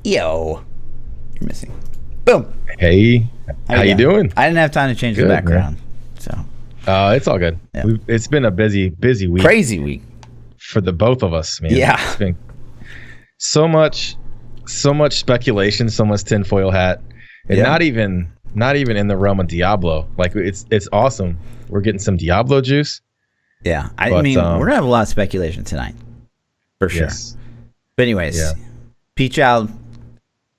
Yo, you're missing. Boom. Hey, how you doing? I didn't have time to change the background, so. It's all good. Yeah. It's been a busy week. Crazy week for the both of us, man. Yeah, it's been so much speculation, so much tinfoil hat, and not even in the realm of Diablo. Like it's awesome. We're getting some Diablo juice. Yeah, I mean, we're gonna have a lot of speculation tonight, for sure. Yes. But anyways, PTR,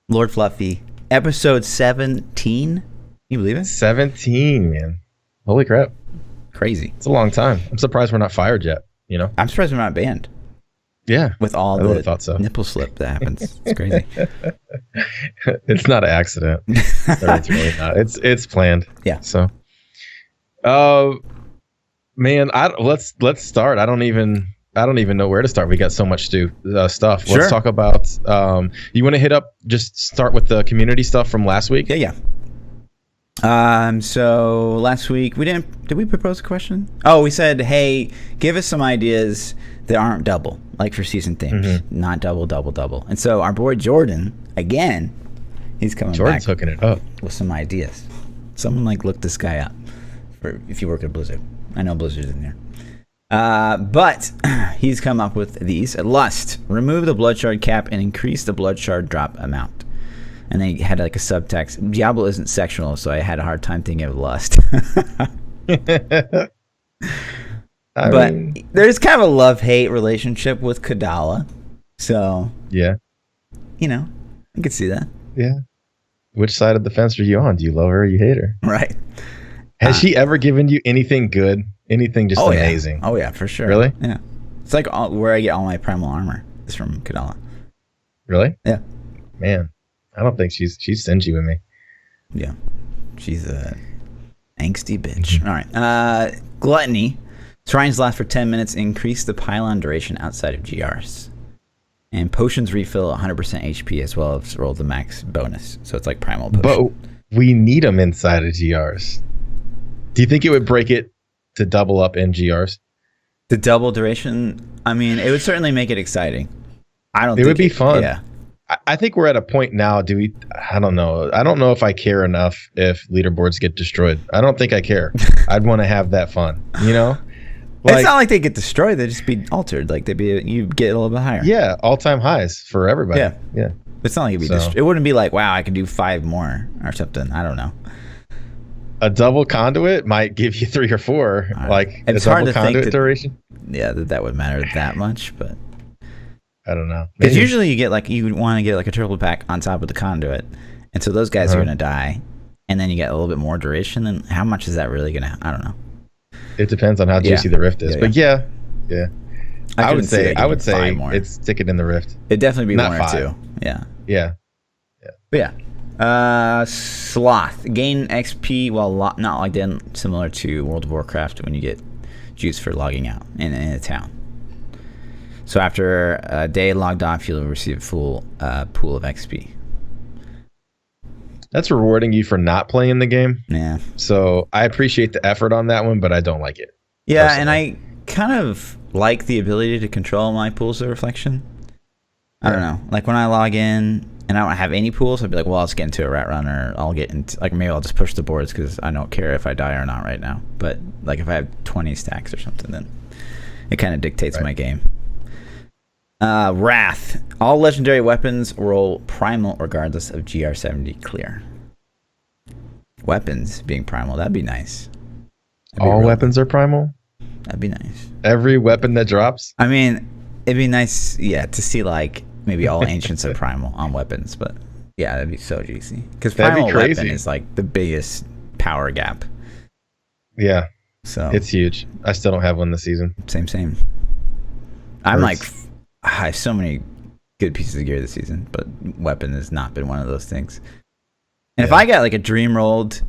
Lord Fluffy, episode 17. Can you believe it? 17, man. Holy crap. Crazy. It's a long time. I'm surprised we're not fired yet, you know? I'm surprised we're not banned. Yeah. With all the nipple slip that happens. It's crazy. It's not an accident. It's really not. It's planned. Yeah. So, man, let's start. I don't even know where to start. We got so much stuff. Sure. Let's talk about, you want to just start with the community stuff from last week? Yeah. So last week did we propose a question? Oh, we said, hey, give us some ideas that aren't double, like for season themes, not double. And so our boy Jordan, again, he's coming Jordan's back hooking it up with some ideas. Someone look this guy up for if you work at Blizzard. I know Blizzard's in there. But he's come up with these. Lust, remove the blood shard cap and increase the blood shard drop amount. And then he had a subtext. Diablo isn't sexual, so I had a hard time thinking of lust. But there's kind of a love-hate relationship with Kadala. So, yeah, I could see that. Yeah. Which side of the fence are you on? Do you love her or you hate her? Right. Has she ever given you anything good? Anything just amazing? Oh, yeah, for sure. Really? Yeah. It's like where I get all my primal armor is from Kadala. Really? Yeah. Man, I don't think she's stingy with me. Yeah. She's a angsty bitch. All right. Gluttony. Shrines last for 10 minutes. Increase the pylon duration outside of GRs. And potions refill 100% HP as well as roll the max bonus. So it's like primal potion. But we need them inside of GRs. Do you think it would break it to double up in GRs? The double duration? I mean, it would certainly make it exciting. It would be fun. Yeah. I think we're at a point now. I don't know. I don't know if I care enough if leaderboards get destroyed. I don't think I care. I'd want to have that fun, It's not like they get destroyed. They just be altered. Like you get a little bit higher. Yeah, all-time highs for everybody. Yeah. It's not like it'd be destroyed. It wouldn't be like, wow, I can do 5 more or something. I don't know. A double conduit might give you 3 or 4. It's hard to think duration. Yeah, that would matter that much, but I don't know. Because usually you want to get a triple pack on top of the conduit, and so those guys are gonna die, and then you get a little bit more duration. And how much is that really gonna? I don't know. It depends on how juicy the rift is, but yeah. I would say it's stick it in the rift. It'd definitely be not 1 5. or 2. Yeah. But yeah. Sloth, gain XP while not logged in, similar to World of Warcraft when you get juice for logging out in a town. So after a day logged off, you'll receive a full pool of XP. That's rewarding you for not playing the game. Yeah. So I appreciate the effort on that one, but I don't like it. Yeah, personally. And I kind of like the ability to control my pools of reflection. I don't know. Like when I log in and I don't have any pools, I'd be like, well, I'll just get into a rat run, or I'll get into, maybe I'll just push the boards because I don't care if I die or not right now. But if I have 20 stacks or something, then it kind of dictates my game. Wrath. All legendary weapons roll primal regardless of GR70 clear. Weapons being primal, that'd be nice. All weapons are primal? That'd be nice. Every weapon that drops? I mean, it'd be nice, to see maybe all ancients are primal on weapons, but yeah, that'd be so juicy. Because primal weapon is the biggest power gap. Yeah. So it's huge. I still don't have one this season. Same. I'm I have so many good pieces of gear this season, but weapon has not been one of those things. And if I got a dream rolled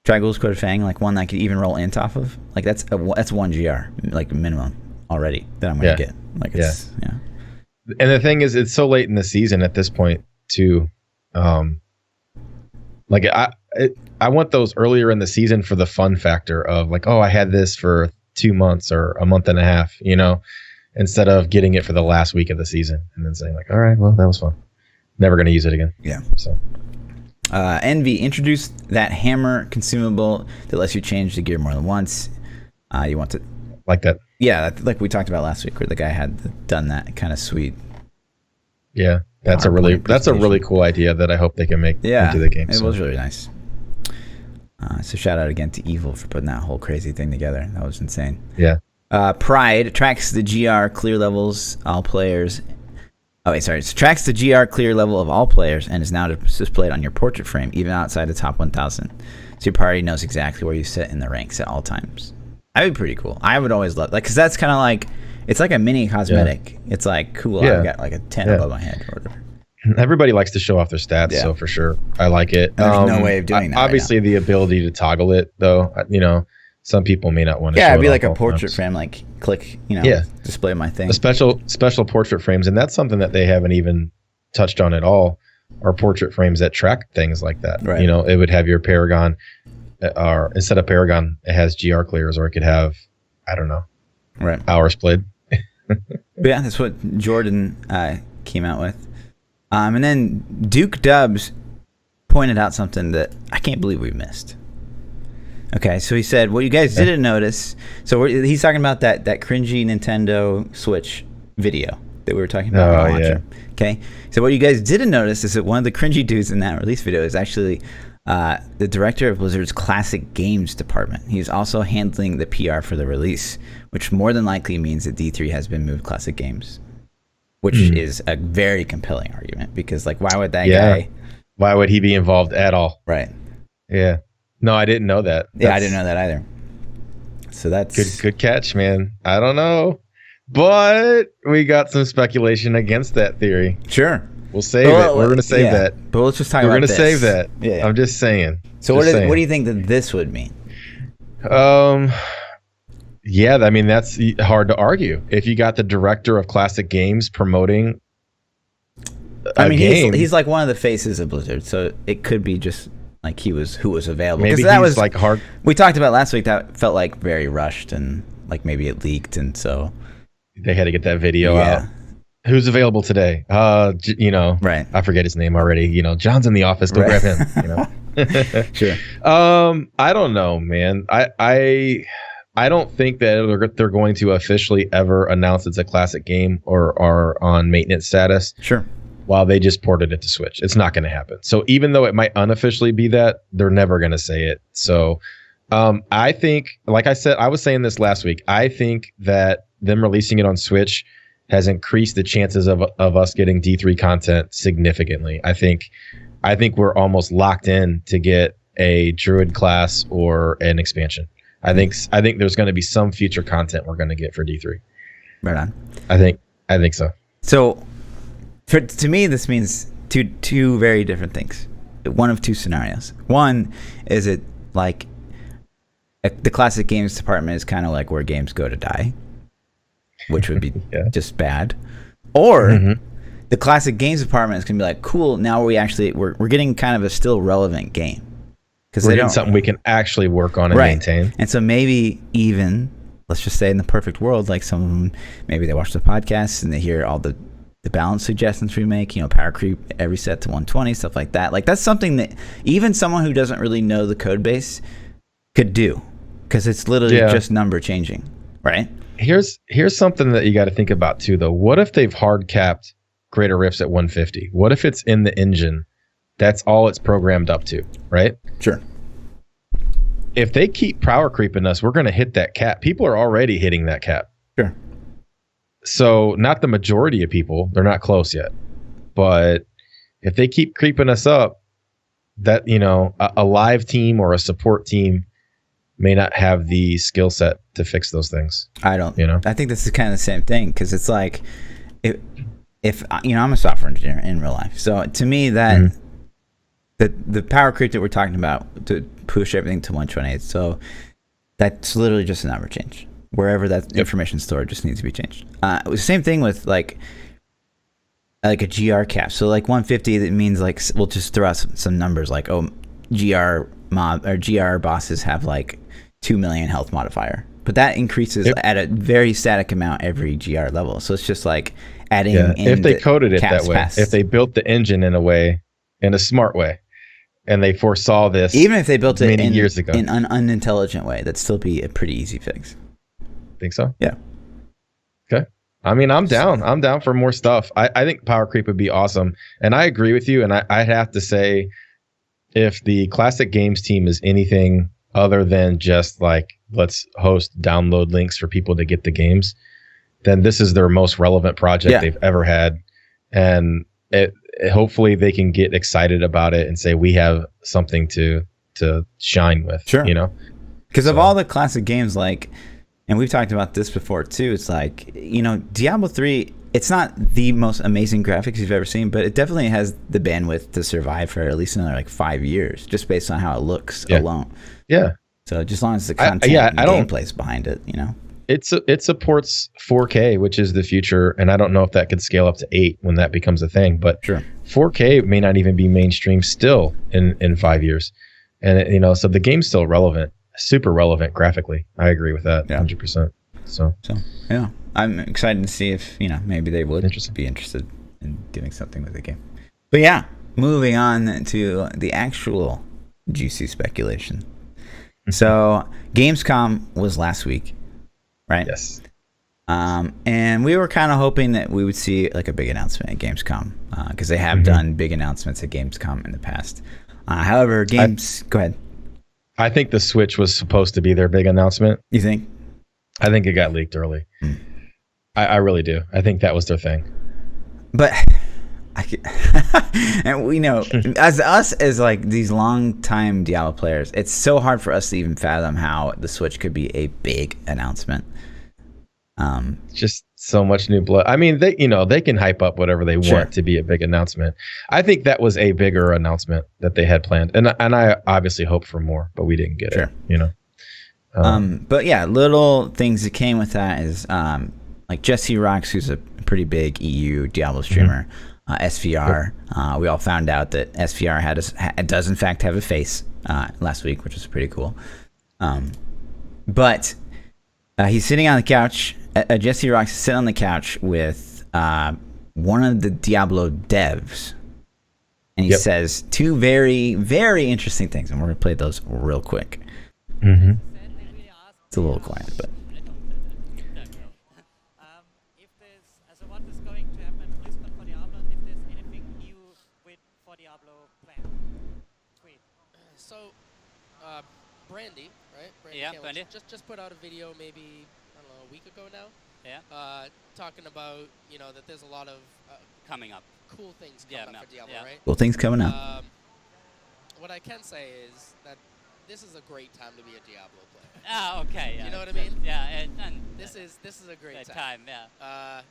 Dragool's Coat of Fang, one that I could even roll int off of, that's 1 GR, minimum already that I'm gonna get. And the thing is, it's so late in the season at this point too. I want those earlier in the season for the fun factor of I had this for 2 months or a month and a half, instead of getting it for the last week of the season and then saying all right, well, that was fun. Never going to use it again. Yeah. So Envy introduced that hammer consumable that lets you change the gear more than once. You want to like that? Yeah, like we talked about last week, where the guy had done that. Kind of sweet. Yeah, that's a really cool idea that I hope they can make into the game. It was really nice. So shout out again to Evil for putting that whole crazy thing together. That was insane. Yeah. Pride tracks the GR clear levels all players. Oh wait, sorry. It tracks the GR clear level of all players and is now displayed on your portrait frame, even outside the top 1,000. So your party knows exactly where you sit in the ranks at all times. That'd be pretty cool. I would always love, like, because that's kind of like, it's like a mini cosmetic. Yeah. It's like, cool, I've got like a 10 above my head or whatever. Everybody likes to show off their stats, so for sure, I like it. There's no way of doing that. Obviously, the ability to toggle it, though, some people may not want to. Yeah, it'd be like a portrait frame, like click, display my thing. The special portrait frames, and that's something that they haven't even touched on at all. Are portrait frames that track things like that? Right. It would have your Paragon, or instead of Paragon, it has GR clears, or it could have, I don't know, hours played. Yeah, that's what Jordan came out with. And then Duke Dubs pointed out something that I can't believe we missed. Okay, so he said, what you guys didn't notice, so he's talking about that cringy Nintendo Switch video that we were talking about. Oh, yeah. Okay, so what you guys didn't notice is that one of the cringy dudes in that release video is actually the director of Blizzard's Classic Games department. He's also handling the PR for the release, which more than likely means that D3 has been moved Classic Games. Which is a very compelling argument, because, like, why would that guy? Why would he be involved at all? Right. Yeah. No, I didn't know that. I didn't know that either. So that's good catch, man. I don't know, but we got some speculation against that theory. Sure. We'll save it. We're going to save that. But let's just talk about this. We're going to save that. Yeah. I'm just saying. So what do you think that this would mean? Yeah, I mean, that's hard to argue. If you got the director of Classic Games promoting game, he's like one of the faces of Blizzard, so it could be just like who was available. Maybe that he's was like hard. We talked about last week that felt like very rushed, and like maybe it leaked, and so they had to get that video out. Who's available today? Right. I forget his name already. John's in the office. Go grab him. Sure. I don't know, man. I don't think that they're going to officially ever announce it's a classic game or are on maintenance status. Sure. While they just ported it to Switch. It's not going to happen. So even though it might unofficially be that, they're never going to say it. So I think, like I said, I was saying this last week, I think that them releasing it on Switch has increased the chances of us getting D3 content significantly. I think we're almost locked in to get a Druid class or an expansion. I think there's going to be some future content we're going to get for D3. Right on. I think so. So, to me, this means two very different things. One of two scenarios. One is it like the Classic Games department is kind of like where games go to die, which would be just bad. Or the Classic Games department is going to be like, cool. Now we're getting kind of a still relevant game. We're getting something we can actually work on and maintain. And so maybe even, let's just say in the perfect world, like some of them, maybe they watch the podcast and they hear all the balance suggestions we make, power creep every set to 120, stuff like that. Like that's something that even someone who doesn't really know the code base could do, because it's literally just number changing, right? Here's something that you got to think about too, though. What if they've hard capped Greater Rifts at 150? What if it's in the engine? That's all it's programmed up to, right? Sure. If they keep power creeping us, we're going to hit that cap. People are already hitting that cap. Sure. So not the majority of people, they're not close yet. But if they keep creeping us up, that, a live team or a support team may not have the skill set to fix those things. I don't. I think this is kind of the same thing, because it's like, if I'm a software engineer in real life. So to me, that the power creep that we're talking about to push everything to 128, so that's literally just a number change. Wherever that information stored just needs to be changed. It was the same thing with like a GR cap. So like 150, that means like we'll just throw out some numbers like, GR mob or GR bosses have like 2 million health modifier. But that increases at a very static amount every GR level. So it's just like adding Yeah, in if they the coded it caps that way, past. if they built the engine in a smart way, and they foresaw this, Even if they built it many years ago, in an unintelligent way, that'd still be a pretty easy fix. Think so? Yeah. Okay. I mean, I'm down. I'm down for more stuff. I think power creep would be awesome, and I agree with you. And I'd have to say, if the classic games team is anything other than just like let's host download links for people to get the games, then this is their most relevant project they've ever had, and hopefully they can get excited about it and say we have something to shine with. Sure. You know, because of all the classic games, like, and we've talked about this before too, it's like, you know, Diablo 3, it's not the most amazing graphics you've ever seen, but it definitely has the bandwidth to survive for at least another like 5 years, just based on how it looks alone. Yeah. So just as long as the content and gameplay's behind it, you know. It supports 4K, which is the future, and I don't know if that could scale up to 8 when that becomes a thing, but sure. 4K may not even be mainstream still in 5 years. And you know, so the game's still relevant, super relevant graphically. I agree with that 100%. So yeah, I'm excited to see if, you know, maybe they would be interested in doing something with the game. But yeah, moving on to the actual juicy speculation. So Gamescom was last week, right? Yes. And we were kind of hoping that we would see like a big announcement at Gamescom, because they have done big announcements at Gamescom in the past. However, go ahead. I think the Switch was supposed to be their big announcement. You think? I think it got leaked early. I really do. I think that was their thing. But and we know, as like these long-time Diablo players, it's so hard for us to even fathom how the Switch could be a big announcement. Just so much new blood. I mean, they can hype up whatever they want to be a big announcement. I think that was a bigger announcement that they had planned, and I obviously hoped for more, but we didn't get it. You know. But yeah, little things that came with that is like Jesse Rocks, who's a pretty big EU Diablo streamer. SVR. We all found out that SVR does in fact have a face last week, which was pretty cool. But he's sitting on the couch. Jesse Rocks is sitting on the couch with one of the Diablo devs, and he says two very, very interesting things, and we're gonna play those real quick. It's a little quiet, but. Brandy, right? Brandy just put out a video maybe, I don't know, a week ago now. Yeah. Talking about, you know, that there's a lot of coming up. Cool things coming up for Diablo, right? Cool things coming up. What I can say is that this is a great time to be a Diablo player. Ah, okay. Yeah. You know what I mean? Yeah, and this is a great time. Yeah.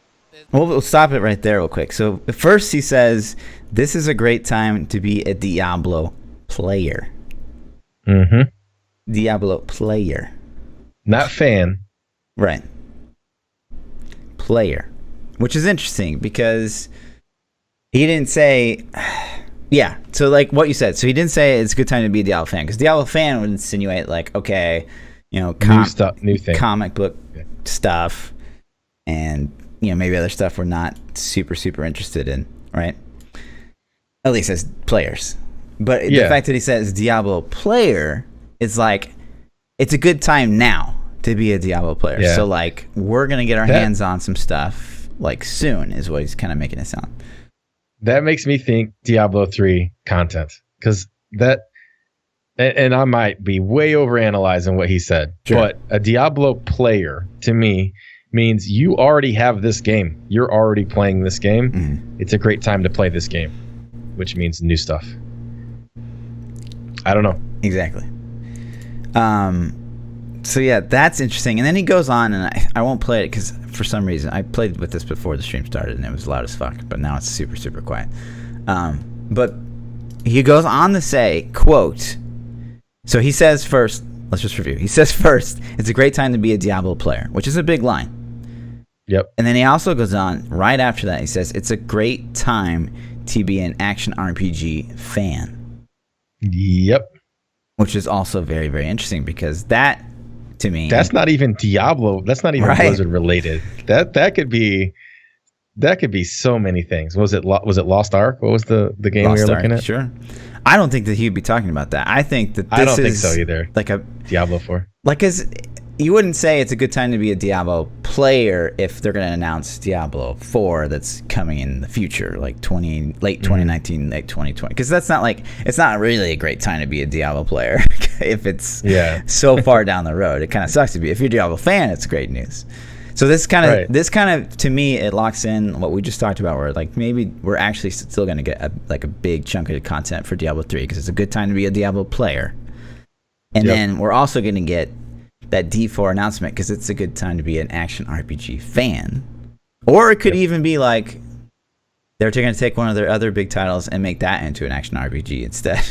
We'll stop it right there real quick. So first he says, this is a great time to be a Diablo player. Diablo player. Not fan. Right. Player. Which is interesting because he didn't say... Yeah, so like what you said. So he didn't say it's a good time to be a Diablo fan, because Diablo fan would insinuate like, okay, you know, new thing, comic book stuff, and you know, maybe other stuff we're not super interested in, right? At least as players. But the fact that he says Diablo player, it's like it's a good time now to be a Diablo player. Yeah. So like we're gonna get our hands on some stuff like soon, is what he's kind of making it sound. That makes me think Diablo 3 content, because that, and I might be way overanalyzing what he said, but a Diablo player to me means you already have this game. You're already playing this game. It's a great time to play this game, which means new stuff. I don't know. Exactly. So yeah, that's interesting. And then he goes on, and I won't play it because for some reason I played with this before the stream started, and it was loud as fuck. But now it's super quiet. But he goes on to say, quote. So he says first. Let's just review. He says first, it's a great time to be a Diablo player, which is a big line. Yep. And then he also goes on right after that. He says it's a great time to be an action RPG fan. Yep. Which is also very, very interesting, because that, to me, that's not even Diablo. That's not even Blizzard related. That could be that could be so many things. Was it Lost Ark? What was the game we were looking at? Sure. I don't think that he'd be talking about that. I think that this I don't think so either. Like a Diablo 4. like as you wouldn't say it's a good time to be a Diablo player if they're going to announce Diablo 4 that's coming in the future, like late 2019, late 2020. Because that's not like, it's not really a great time to be a Diablo player if it's so far down the road. It kind of sucks to be. If you're a Diablo fan, it's great news. So this kind of to me, it locks in what we just talked about, where like maybe we're actually still going to get a big chunk of content for Diablo 3 because it's a good time to be a Diablo player. And then we're also going to get that D4 announcement because it's a good time to be an action RPG fan. Or it could even be like they're going to take one of their other big titles and make that into an action RPG instead.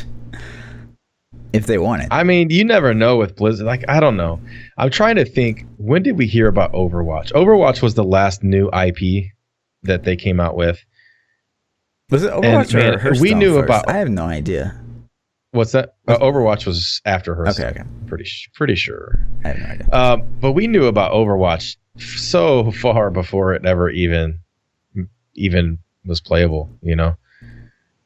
If they want it. I mean, you never know with Blizzard. Like, I don't know. I'm trying to think, when did we hear about Overwatch? Overwatch was the last new IP that they came out with. Was it Overwatch or Hearthstone we knew first? about. I have no idea. What's that? Overwatch was after Hearthstone. Okay. Pretty sure. I have no idea. But we knew about Overwatch so far before it ever even was playable, you know?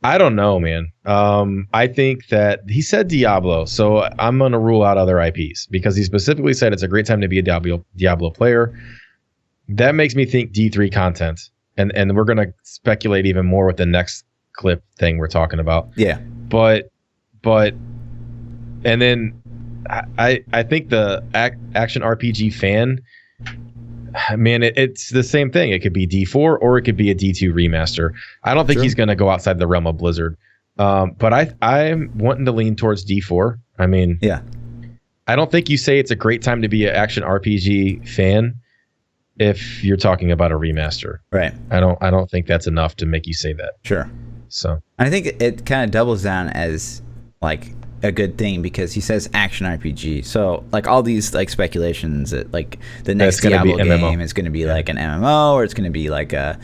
I don't know, man. I think that he said Diablo, so I'm going to rule out other IPs because he specifically said it's a great time to be a Diablo player. That makes me think D3 content, and we're going to speculate even more with the next clip thing we're talking about. Yeah. But and then I think the action RPG fan, man, it's the same thing. It could be D4 or it could be a D2 remaster. I don't think he's going to go outside the realm of Blizzard. But I'm wanting to lean towards D4. I mean, I don't think you say it's a great time to be an action RPG fan if you're talking about a remaster. Right. I don't think that's enough to make you say that. Sure. So I think it kind of doubles down as like a good thing because he says action RPG. So like all these like speculations that like the next Diablo game is going to be like an MMO or it's going to be like a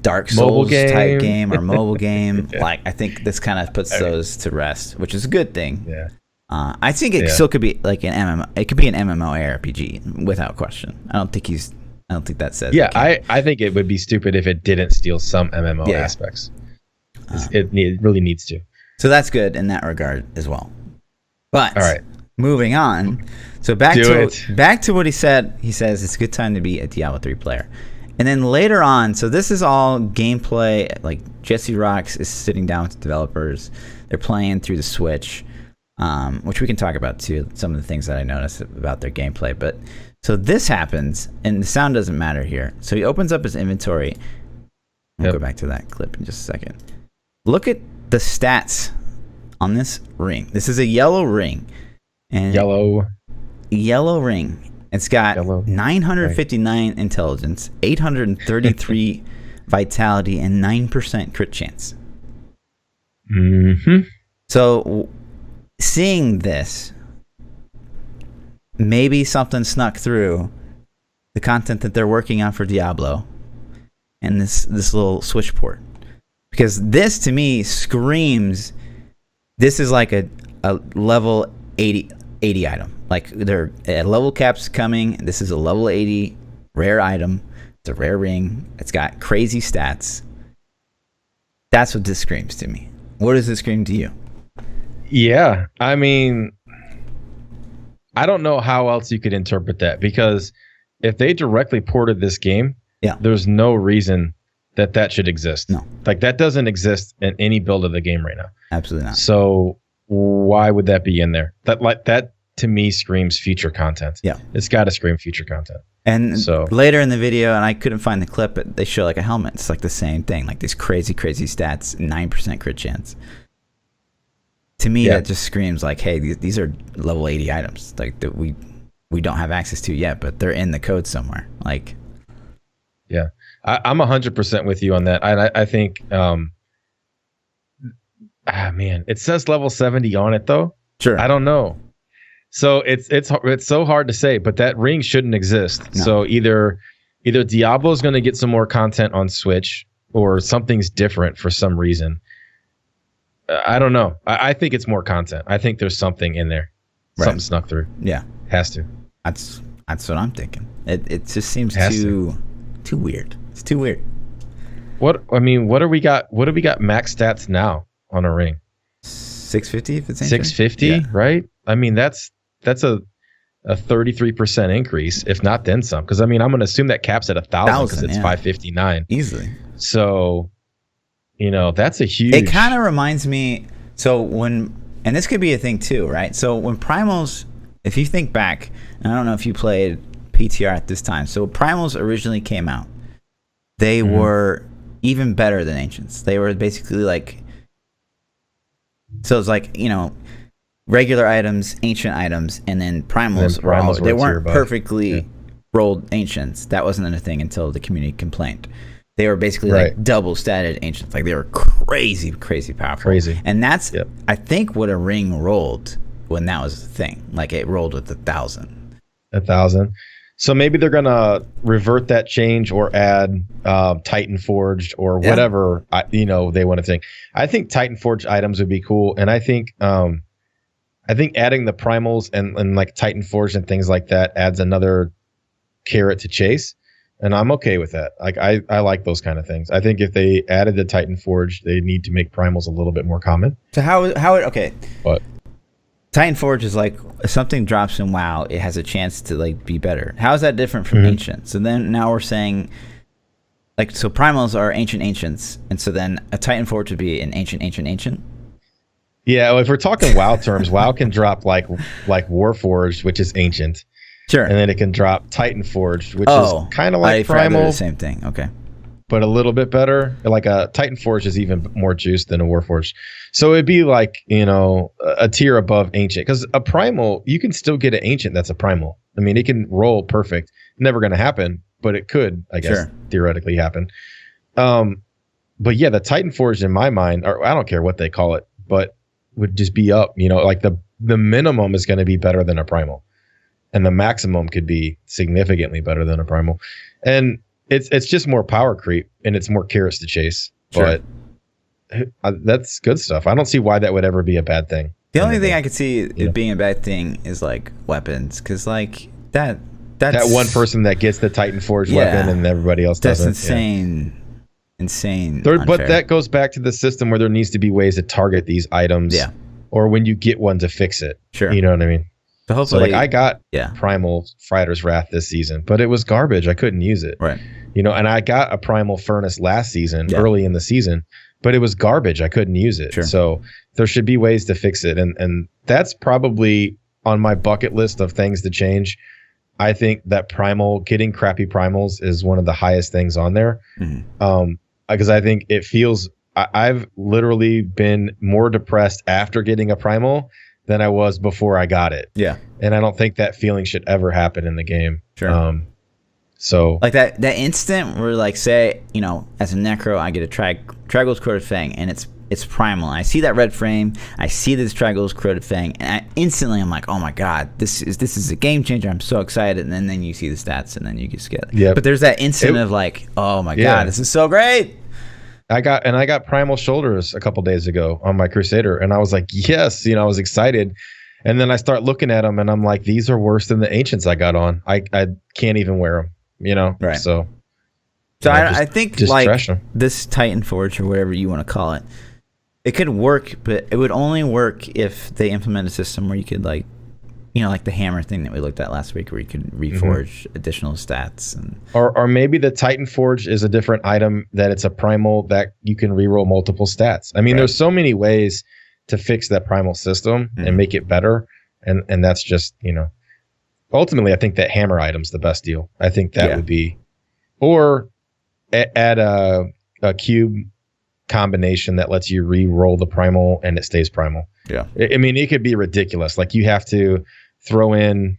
Dark Souls type game or mobile game. Like I think this kind of puts those to rest, which is a good thing. Yeah. I think it still could be like an MMO. It could be an MMO RPG without question. I don't think that says. Yeah, I think it would be stupid if it didn't steal some MMO aspects. It really needs to. So that's good in that regard as well. But all right, moving on. So back to what he said. He says it's a good time to be a Diablo 3 player. And then later on, so this is all gameplay. Like Jesse Rocks is sitting down with the developers. They're playing through the Switch, which we can talk about too. Some of the things that I noticed about their gameplay. But so this happens, and the sound doesn't matter here. So he opens up his inventory. We'll go back to that clip in just a second. Look at the stats on this ring. This is a yellow ring. And yellow ring. It's got 959 intelligence, 833 vitality, and 9% crit chance. Mm-hmm. So seeing this, maybe something snuck through the content that they're working on for Diablo and this little Switch port. Because this, to me, screams, this is like a level 80 item. Like, their level cap's coming. This is a level 80 rare item. It's a rare ring. It's got crazy stats. That's what this screams to me. What does this scream to you? Yeah, I mean, I don't know how else you could interpret that. Because if they directly ported this game, there's no reason that should exist. No. Like, that doesn't exist in any build of the game right now. Absolutely not. So why would that be in there? That to me screams future content. Yeah. It's got to scream future content. And so later in the video, and I couldn't find the clip, but they show like a helmet. It's like the same thing, like these crazy stats, 9% crit chance. To me, that just screams like, hey, these are level 80 items, like that we don't have access to yet, but they're in the code somewhere. Like, yeah, I'm 100% with you on that. I think, man, it says level 70 on it though. Sure. I don't know. So it's so hard to say, but that ring shouldn't exist. No. So either Diablo is going to get some more content on Switch, or something's different for some reason. I don't know. I think it's more content. I think there's something in there, something snuck through. Yeah, has to. That's what I'm thinking. It just seems too too weird. It's too weird. What do we got? What do we got max stats now on a ring? 650 if it's 650, right? I mean, that's a 33% increase, if not then some. Because I mean, I'm going to assume that caps at 1,000 because it's 559 easily. So, that's a huge. It kind of reminds me. So and this could be a thing too, right? So when primals, if you think back, and I don't know if you played PTR at this time. So primals originally came out. They were even better than ancients. They were basically like. So it's like, regular items, ancient items, and then primals they weren't perfectly rolled ancients. That wasn't a thing until the community complained. They were basically like double statted ancients. Like they were crazy powerful. Crazy. And that's I think what a ring rolled when that was the thing. Like it rolled with 1,000. 1,000. So maybe they're gonna revert that change or add Titan Forged or whatever they want to think. I think Titan Forged items would be cool, and I think adding the primals and like Titan Forged and things like that adds another carrot to chase, and I'm okay with that. Like I like those kind of things. I think if they added the Titan Forged, they need to make primals a little bit more common. So okay. But Titan Forge is like if something drops in WoW, it has a chance to like be better. How is that different from ancient? So then now we're saying like so primals are ancients, and so then a Titan Forge would be an ancient. Yeah, well, if we're talking WoW terms, WoW can drop like Warforged, which is ancient. Sure. And then it can drop Titan Forged, which is kind of like primal. The same thing. Okay. But a little bit better. Like a Titan Forge is even more juiced than a Warforged. So it'd be like, a tier above ancient. Because a primal, you can still get an ancient that's a primal. I mean, it can roll perfect. Never going to happen, but it could, I guess, theoretically happen. But yeah, the Titan Forged in my mind, or I don't care what they call it, but would just be up. Like the minimum is going to be better than a primal. And the maximum could be significantly better than a primal. And it's just more power creep, and it's more carrots to chase. Sure. But that's good stuff. I don't see why that would ever be a bad thing. The only thing I could see it being a bad thing is like weapons, because like that's that one person that gets the Titan Forge weapon and everybody else doesn't. That's insane. Insane. But that goes back to the system where there needs to be ways to target these items. Yeah. Or when you get one to fix it. Sure. You know what I mean? So hopefully, I got Primal Fighter's Wrath this season, but it was garbage. I couldn't use it. Right. And I got a Primal Furnace last season, early in the season, but it was garbage. I couldn't use it. Sure. So there should be ways to fix it. And that's probably on my bucket list of things to change. I think that getting crappy primals is one of the highest things on there. Because I think it feels, I've literally been more depressed after getting a primal than I was before I got it. Yeah. And I don't think that feeling should ever happen in the game. Sure. So like that instant where like say, as a necro I get a Tragos Corroded Fang and it's primal. I see that red frame, I see this Tragos Corroded Fang, and I'm like, oh my god, this is a game changer. I'm so excited. And then you see the stats and then you just get it. But there's that instant of like, oh my god, this is so great. I got primal shoulders a couple days ago on my Crusader, and I was like, yes, I was excited. And then I start looking at them, and I'm like, these are worse than the ancients I got on. I can't even wear them, Right. So I think like this Titan Forge or whatever you want to call it, it could work, but it would only work if they implement a system where you could like the hammer thing that we looked at last week, where you could reforge additional stats, or maybe the Titan Forge is a different item, that it's a primal that you can reroll multiple stats. I mean, there's so many ways to fix that primal system and make it better, and that's just ultimately I think that hammer item's the best deal. I think that would be, or add a cube combination that lets you re-roll the primal and it stays primal. Yeah, I mean, it could be ridiculous. Like you have to throw in,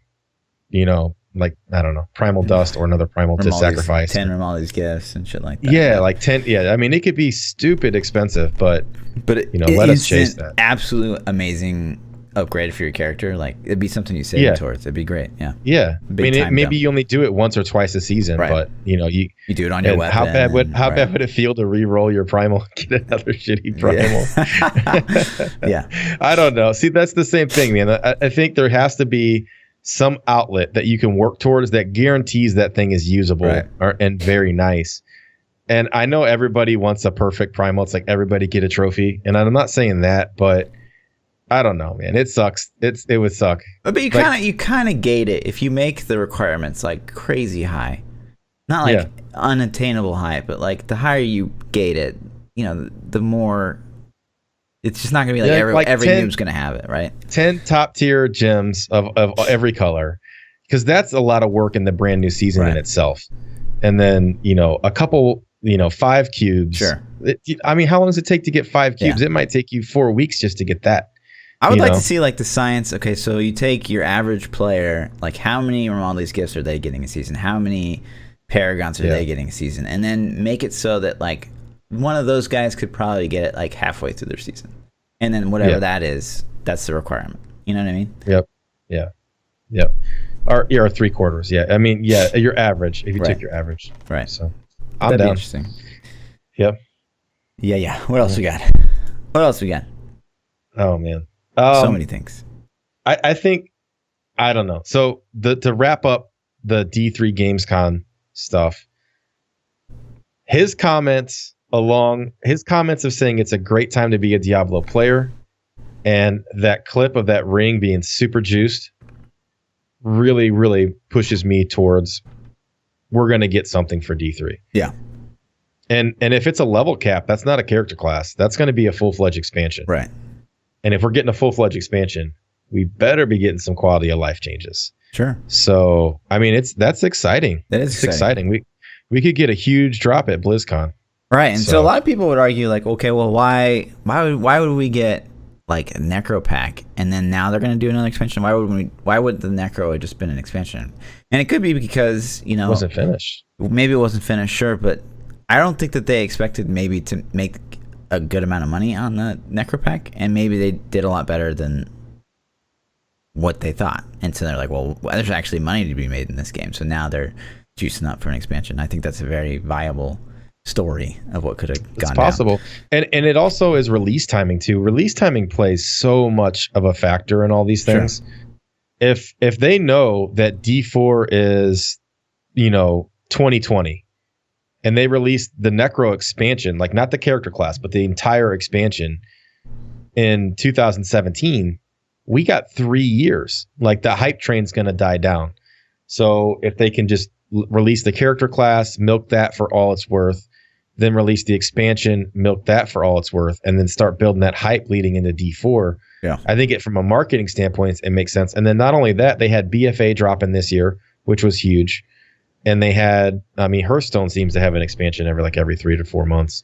like I don't know, primal dust or another primal to sacrifice. 10 Ramali's gifts and shit like that. Yeah, like 10. Yeah, I mean, it could be stupid expensive, but it, let us chase that. Absolute amazing upgrade for your character. Like it'd be something you save towards. It'd be great. Yeah. Yeah. Maybe you only do it once or twice a season, but you do it on your weapon. How bad would it feel to re-roll your primal, get another shitty primal? Yeah. I don't know. See, that's the same thing, man. I think there has to be some outlet that you can work towards that guarantees that thing is usable and very nice. And I know everybody wants a perfect primal. It's like everybody get a trophy. And I'm not saying that, but I don't know, man. It sucks. It would suck. But you kind of gate it if you make the requirements like crazy high. Not like unattainable high, but like the higher you gate it, you know, the more it's just not going to be like every noob's going to have it, right? 10 top tier gems of every color, because that's a lot of work in the brand new season in itself. And then, you know, a couple, you know, 5 cubes. Sure. I mean, how long does it take to get 5 cubes? It might take you 4 weeks just to get that. I would like to see like the science. Okay, so you take your average player, like how many from all these gifts are they getting a season? How many paragons are they getting a season? And then make it so that like one of those guys could probably get it like halfway through their season. And then whatever that is, that's the requirement. You know what I mean? Yep. Or 3/4. Yeah. I mean, your average, if you took your average. Right. So that'd be interesting. Yep. Yeah. What else we got? Oh, man. So many things. I think, I don't know. So to wrap up the D3 Gamescom stuff, his comments of saying it's a great time to be a Diablo player, and that clip of that ring being super juiced really, really pushes me towards we're going to get something for D3. Yeah. And if it's a level cap, that's not a character class. That's going to be a full-fledged expansion. Right. And if we're getting a full-fledged expansion, we better be getting some quality of life changes. Sure. So, I mean, that's exciting. That is exciting. We could get a huge drop at BlizzCon. Right. And so a lot of people would argue like, okay, well, why would we get like a Necro pack and then now they're going to do another expansion? Why would the Necro have just been an expansion? And it could be because, you know, it wasn't finished. Maybe it wasn't finished, sure, but I don't think that they expected maybe to make a good amount of money on the Necro pack, and maybe they did a lot better than what they thought. And so they're like, well, there's actually money to be made in this game. So now they're juicing up for an expansion. I think that's a very viable story of what could have gone down. It's possible. And it also is release timing too. Release timing plays so much of a factor in all these things. Sure. If they know that D4 is, you know, 2020, and they released the Necro expansion, like not the character class, but the entire expansion in 2017, we got 3 years. Like the hype train's going to die down. So if they can just release the character class, milk that for all it's worth, then release the expansion, milk that for all it's worth, and then start building that hype leading into D4. Yeah. I think from a marketing standpoint, it makes sense. And then not only that, they had BFA dropping this year, which was huge. And they had, I mean, Hearthstone seems to have an expansion every 3 to 4 months.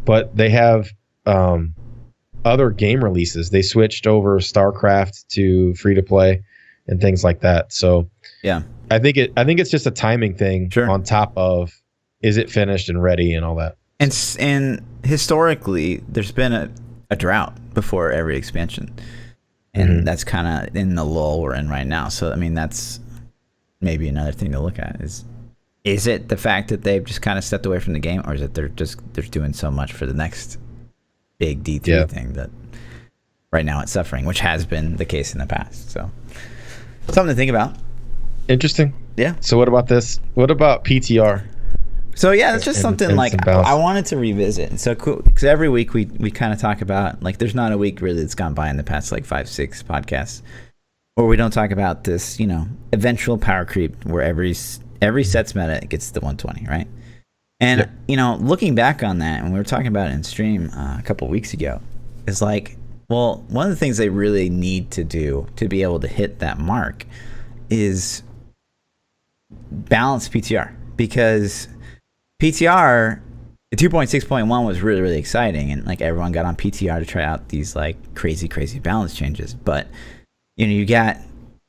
But they have other game releases. They switched over StarCraft to free to play and things like that. So yeah, I think it's just a timing thing on top of is it finished and ready and all that. And historically, there's been a drought before every expansion. And that's kind of in the lull we're in right now. So, I mean, that's maybe another thing to look at is it the fact that they've just kind of stepped away from the game, or is it they're doing so much for the next big D3 thing that right now it's suffering, which has been the case in the past. So something to think about. Interesting. Yeah. So what about this? What about PTR? So yeah, that's just something like I wanted to revisit. And so cool, because every week we kind of talk about, like, there's not a week really that's gone by in the past like 5-6 podcasts where we don't talk about this, you know, eventual power creep where every sets meta gets the 120, right? And you know, looking back on that, and we were talking about it in stream a couple weeks ago, is like, well, one of the things they really need to do to be able to hit that mark is balance PTR, because PTR, the 2.6.1 was really, really exciting, and like everyone got on PTR to try out these like crazy balance changes. But you know,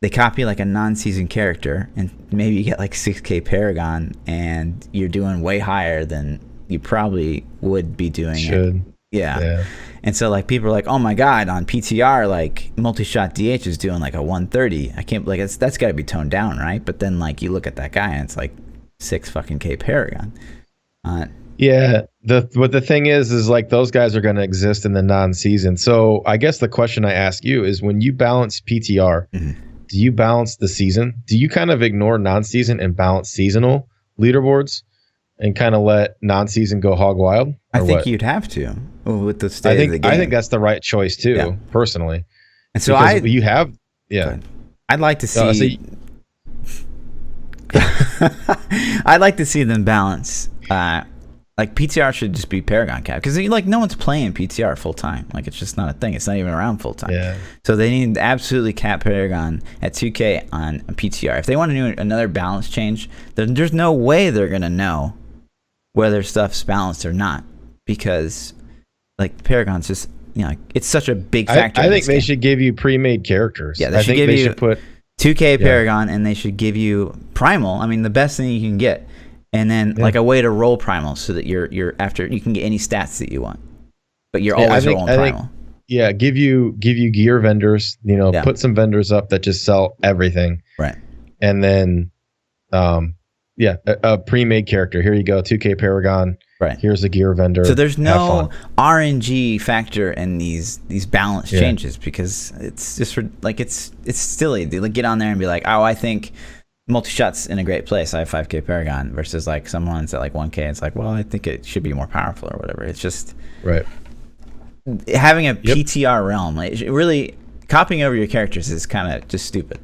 they copy like a non-season character, and maybe you get like 6K Paragon, and you're doing way higher than you probably would be doing. Yeah. And so like people are like, oh my god, on PTR like multi-shot DH is doing like a 130. I can't, like, that's got to be toned down, right? But then like you look at that guy and it's like 6 fucking K Paragon. But the thing is like those guys are going to exist in the non-season. So I guess the question I ask you is, when you balance PTR, do you balance the season? Do you kind of ignore non-season and balance seasonal leaderboards and kind of let non-season go hog wild? I think you'd have to with the state of the game. I think that's the right choice too, personally. And so I'd like to see. I'd like to see them balance. Like PTR should just be Paragon cap, because like no one's playing PTR full time. Like it's just not a thing. It's not even around full time. Yeah. So they need to absolutely cap Paragon at 2K on PTR. If they want to do another balance change, then there's no way they're gonna know whether stuff's balanced or not, because like Paragon's just, it's such a big factor. I think they should give you pre-made characters. Yeah, I think they should put 2K Paragon, and they should give you primal. I mean, the best thing you can get. And then like a way to roll primal, so that you're after you can get any stats that you want, but you're always rolling primal. Give you gear vendors. Put some vendors up that just sell everything. Right. And then, a pre-made character. Here you go, 2K Paragon. Right. Here's a gear vendor. So there's no RNG factor in these balance changes, because it's just it's silly. They get on there and be like, oh, I think multi-shot's in a great place. I have 5K Paragon, versus like someone's at like 1K. It's like, well, I think it should be more powerful or whatever. It's just having a PTR realm. Like, really, copying over your characters is kind of just stupid.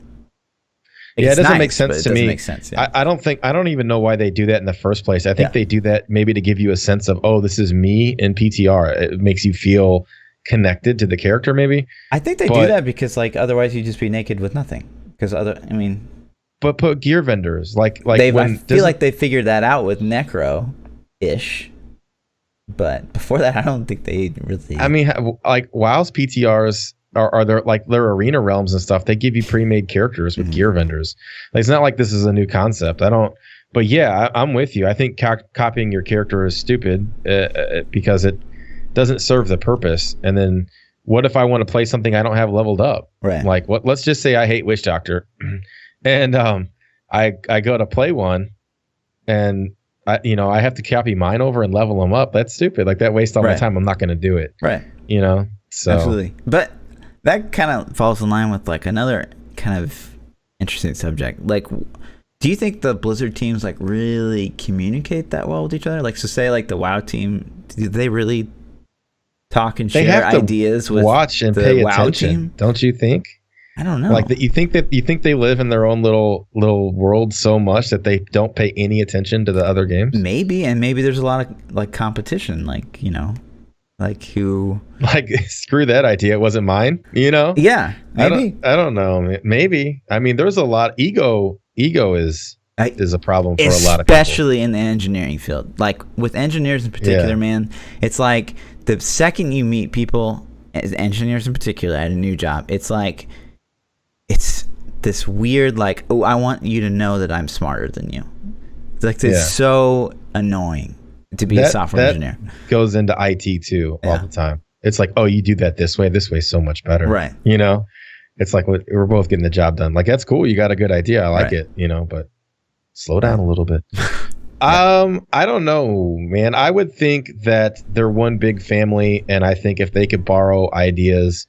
It doesn't make sense to me. It doesn't make sense. Yeah. I don't even know why they do that in the first place. I think they do that maybe to give you a sense of, oh, this is me in PTR. It makes you feel connected to the character, maybe. I think they do that because like otherwise you'd just be naked with nothing. But put gear vendors I feel like they figured that out with Necro-ish, but before that, I don't think they really. I mean, like WoW's PTRs are there, like their arena realms and stuff. They give you pre-made characters with gear vendors. Like, it's not like this is a new concept. But yeah, I'm with you. I think copying your character is stupid because it doesn't serve the purpose. And then, what if I want to play something I don't have leveled up? Right. Like what? Let's just say I hate Witch Doctor. And I go to play one, and I have to copy mine over and level them up. That's stupid. Like, that wastes all my time. I'm not going to do it. Right. So absolutely. But that kind of falls in line with like another kind of interesting subject. Like, do you think the Blizzard teams like really communicate that well with each other? Like, so say like the WoW team, do they really talk and share ideas with watch and the pay WoW attention? team? Don't you think? I don't know. Like, you think they live in their own little world so much that they don't pay any attention to the other games? Maybe, and maybe there's a lot of like competition, like screw that idea, it wasn't mine. Yeah, maybe. I don't know. Maybe. I mean, there's a lot. Ego is a problem for a lot of people, especially in the engineering field. Like with engineers in particular, man, it's like the second you meet people, as engineers in particular, at a new job, it's like. It's this weird, like, oh, I want you to know that I'm smarter than you. It's like, it's so annoying to be a software engineer. Goes into IT too all the time. It's like, oh, you do that this way's so much better. Right. It's like we're both getting the job done. Like, that's cool. You got a good idea. I like it, but slow down a little bit. I don't know, man. I would think that they're one big family, and I think if they could borrow ideas,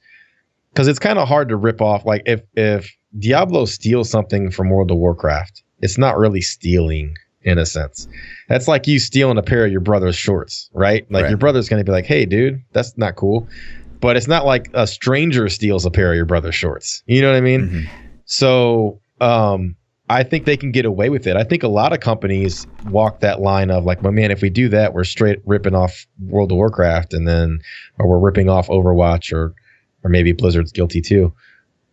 because it's kind of hard to rip off. Like, if Diablo steals something from World of Warcraft, it's not really stealing in a sense. That's like you stealing a pair of your brother's shorts, right? Like, your brother's going to be like, hey, dude, that's not cool. But it's not like a stranger steals a pair of your brother's shorts. You know what I mean? Mm-hmm. So I think they can get away with it. I think a lot of companies walk that line of like, well, man, if we do that, we're straight ripping off World of Warcraft, or we're ripping off Overwatch, or maybe Blizzard's guilty too.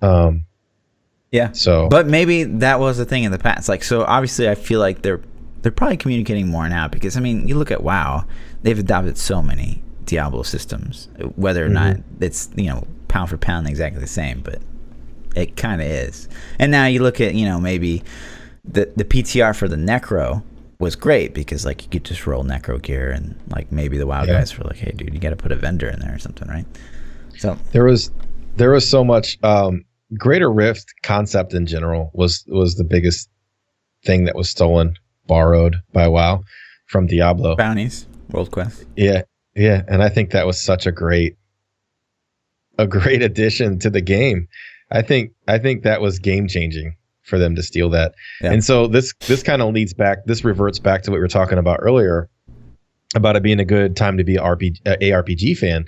So, but maybe that was the thing in the past. Like, so obviously, I feel like they're probably communicating more now, because I mean, you look at WoW, they've adopted so many Diablo systems, whether or not it's pound for pound exactly the same, but it kind of is. And now you look at maybe the PTR for the Necro was great, because like you could just roll Necro gear, and like maybe the WoW guys were like, hey, dude, you got to put a vendor in there or something, right? So there was so much Greater Rift concept in general was the biggest thing that was borrowed by WoW from Diablo. Bounties, World Quest. Yeah, and I think that was such a great addition to the game. I think that was game changing for them to steal that. Yeah. And so this kind of reverts back to what we were talking about earlier about it being a good time to be an ARPG fan.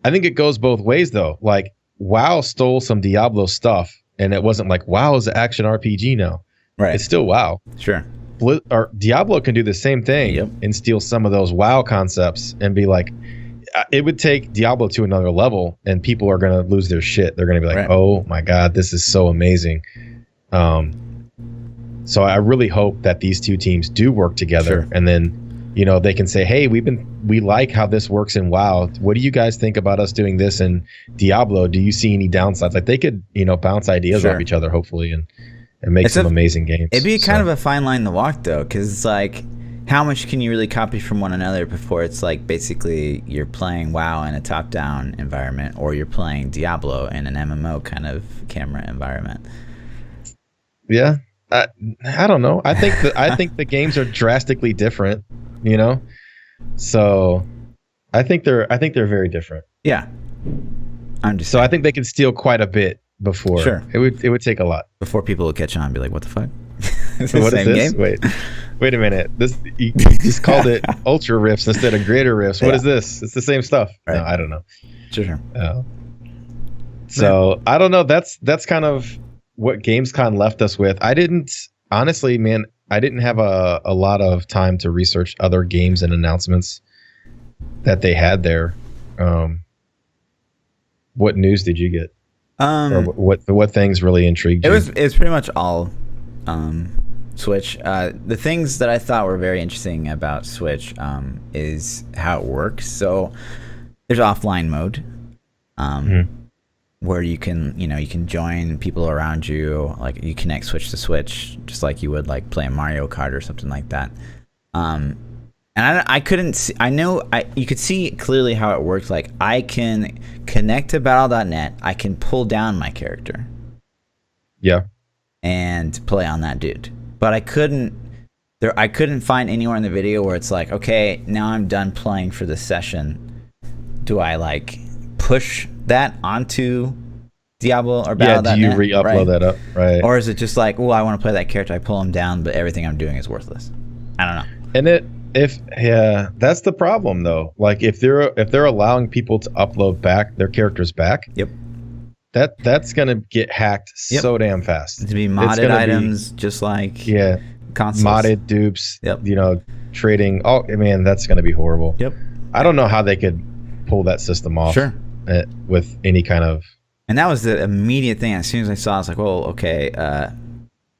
I think it goes both ways though. Like WoW stole some Diablo stuff, and it wasn't like WoW is an action RPG now. Right. It's still WoW. Sure. Or Diablo can do the same thing and steal some of those WoW concepts and be like, it would take Diablo to another level, and people are going to lose their shit. They're going to be like, oh my God, this is so amazing. So I really hope that these two teams do work together, and then, you know, they can say, hey, we like how this works in WoW. What do you guys think about us doing this in Diablo? Do you see any downsides? Like they could, you know, bounce ideas off each other, hopefully, and make some amazing games. It'd be kind of a fine line to walk though, because it's like, how much can you really copy from one another before it's like basically you're playing WoW in a top-down environment, or you're playing Diablo in an MMO kind of camera environment? Yeah, I don't know. I think the games are drastically different, you know. So I think they're very different. Yeah, I'm just so I think they can steal quite a bit before. Sure, it would take a lot before people would catch on and be like, what the fuck? What is this? Game? Wait a minute. This you just called it Ultra Rifts instead of Greater Rifts. What is this? It's the same stuff. Right. No, I don't know. Sure. So I don't know. That's kind of what Gamescom left us with. I didn't honestly, man. I didn't have a lot of time to research other games and announcements that they had there. What news did you get? Or what things really intrigued you? It was pretty much all Switch. The things that I thought were very interesting about Switch is how it works. So there's offline mode, where you can join people around you, like you connect Switch to Switch, just like you would like play Mario Kart or something like that. And I couldn't see, you could see clearly how it worked. Like I can connect to Battle.net, I can pull down my character. Yeah. And play on that dude. But I couldn't find anywhere in the video where it's like, okay, now I'm done playing for this session. Do I like push that onto Diablo or Battle.net? Yeah, do you re-upload that up? Right. Or is it just like, oh, I want to play that character, I pull him down, but everything I'm doing is worthless? I don't know. And that's the problem though. Like if they're allowing people to upload back their characters back, that's gonna get hacked so damn fast. To be modded items, just like consoles. Modded dupes. You know, trading. Oh man, that's gonna be horrible. I don't know how they could pull that system off. With any kind of. And that was the immediate thing. As soon as I saw it, I was like, well, okay,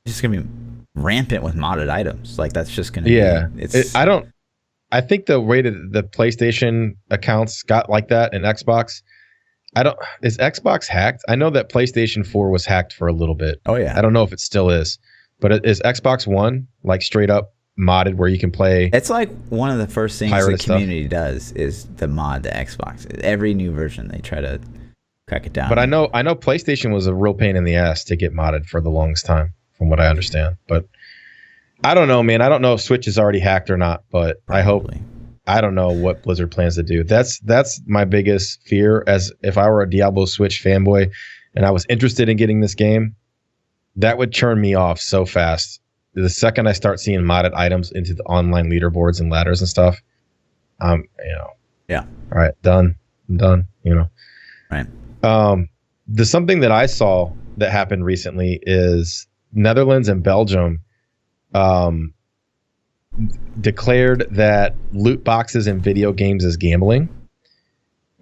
it's gonna be rampant with modded items. Like that's just gonna be. I think the way that the PlayStation accounts got like that and Xbox. Is Xbox hacked? I know that PlayStation 4 was hacked for a little bit. Oh yeah. I don't know if it still is, but is Xbox One like straight up modded where you can play? It's like one of the first things the community does is the mod to Xbox. Every new version they try to crack it down. But I know PlayStation was a real pain in the ass to get modded for the longest time, from what I understand. But I don't know, man. I don't know if Switch is already hacked or not, but Probably. I don't know what Blizzard plans to do. That's my biggest fear. As if I were a Diablo Switch fanboy and I was interested in getting this game, that would turn me off so fast. The second I start seeing modded items into the online leaderboards and ladders and stuff, all right, done, I'm done. Right. The something that I saw that happened recently is Netherlands and Belgium declared that loot boxes in video games is gambling,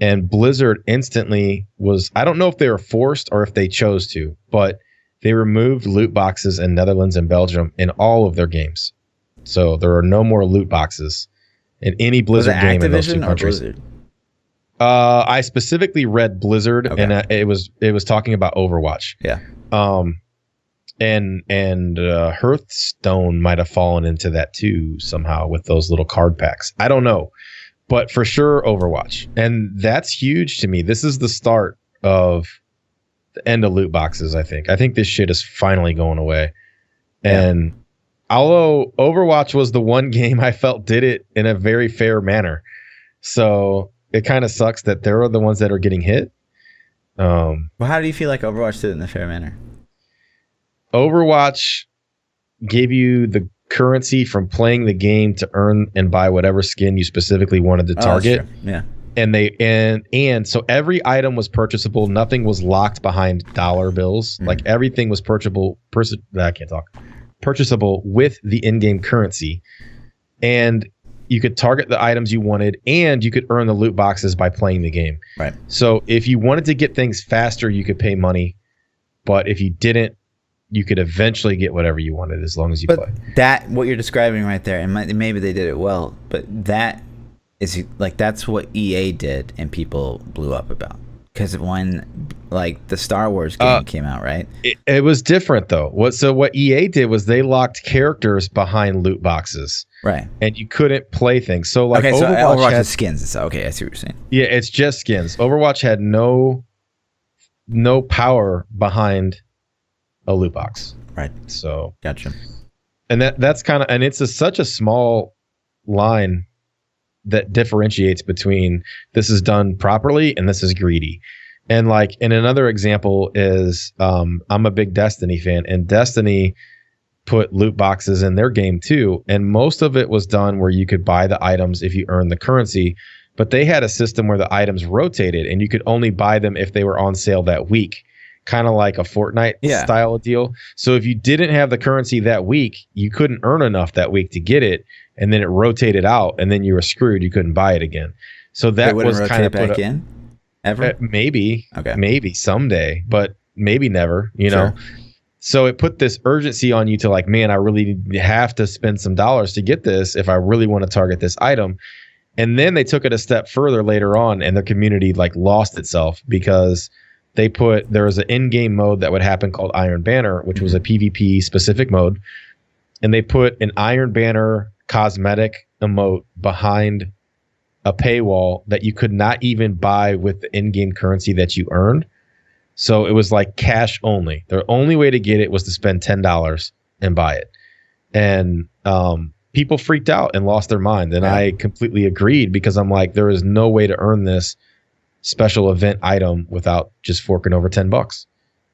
and Blizzard instantly I don't know if they were forced or if they chose to, but they removed loot boxes in Netherlands and Belgium in all of their games. So there are no more loot boxes in any Blizzard game in those two countries. I specifically read Blizzard, and it was talking about Overwatch. And Hearthstone might have fallen into that too somehow with those little card packs. I don't know, but for sure Overwatch, and that's huge to me. This is the start of the end of loot boxes. I think this shit is finally going away. And although Overwatch was the one game I felt did it in a very fair manner, so it kind of sucks that they're the ones that are getting hit. Well, how do you feel like Overwatch did it in a fair manner? Overwatch gave you the currency from playing the game to earn and buy whatever skin you specifically wanted to target. Yeah. And so every item was purchasable. Nothing was locked behind dollar bills. Like everything was purchasable. Purchasable with the in-game currency, and you could target the items you wanted, and you could earn the loot boxes by playing the game. Right. So if you wanted to get things faster, you could pay money, but if you didn't, you could eventually get whatever you wanted as long as you play. That what you're describing right there, and maybe they did it well, but that is like that's what EA did, and people blew up about. Because when like the Star Wars game came out, right? It was different though. What EA did was they locked characters behind loot boxes, right? And you couldn't play things. So like Overwatch had skins. So okay, I see what you're saying. Yeah, it's just skins. Overwatch had no power behind a loot box, right? So gotcha. And that's kind of, and it's such a small line that differentiates between this is done properly and this is greedy. And like, and another example is I'm a big Destiny fan, and Destiny put loot boxes in their game too, and most of it was done where you could buy the items if you earn the currency, but they had a system where the items rotated and you could only buy them if they were on sale that week, kind of like a Fortnite style deal. So if you didn't have the currency that week, you couldn't earn enough that week to get it, and then it rotated out, and then you were screwed. You couldn't buy it again. So that was kind of back in ever. Maybe someday, but maybe never. You know. So it put this urgency on you to like, man, I really have to spend some dollars to get this if I really want to target this item. And then they took it a step further later on, and their community like lost itself because there was an in-game mode that would happen called Iron Banner, which was a PvP specific mode, and they put an Iron Banner cosmetic emote behind a paywall that you could not even buy with the in-game currency that you earned. So it was like cash only. The only way to get it was to spend $10 and buy it. And people freaked out and lost their mind. And I completely agreed, because I'm like, there is no way to earn this special event item without just forking over $10.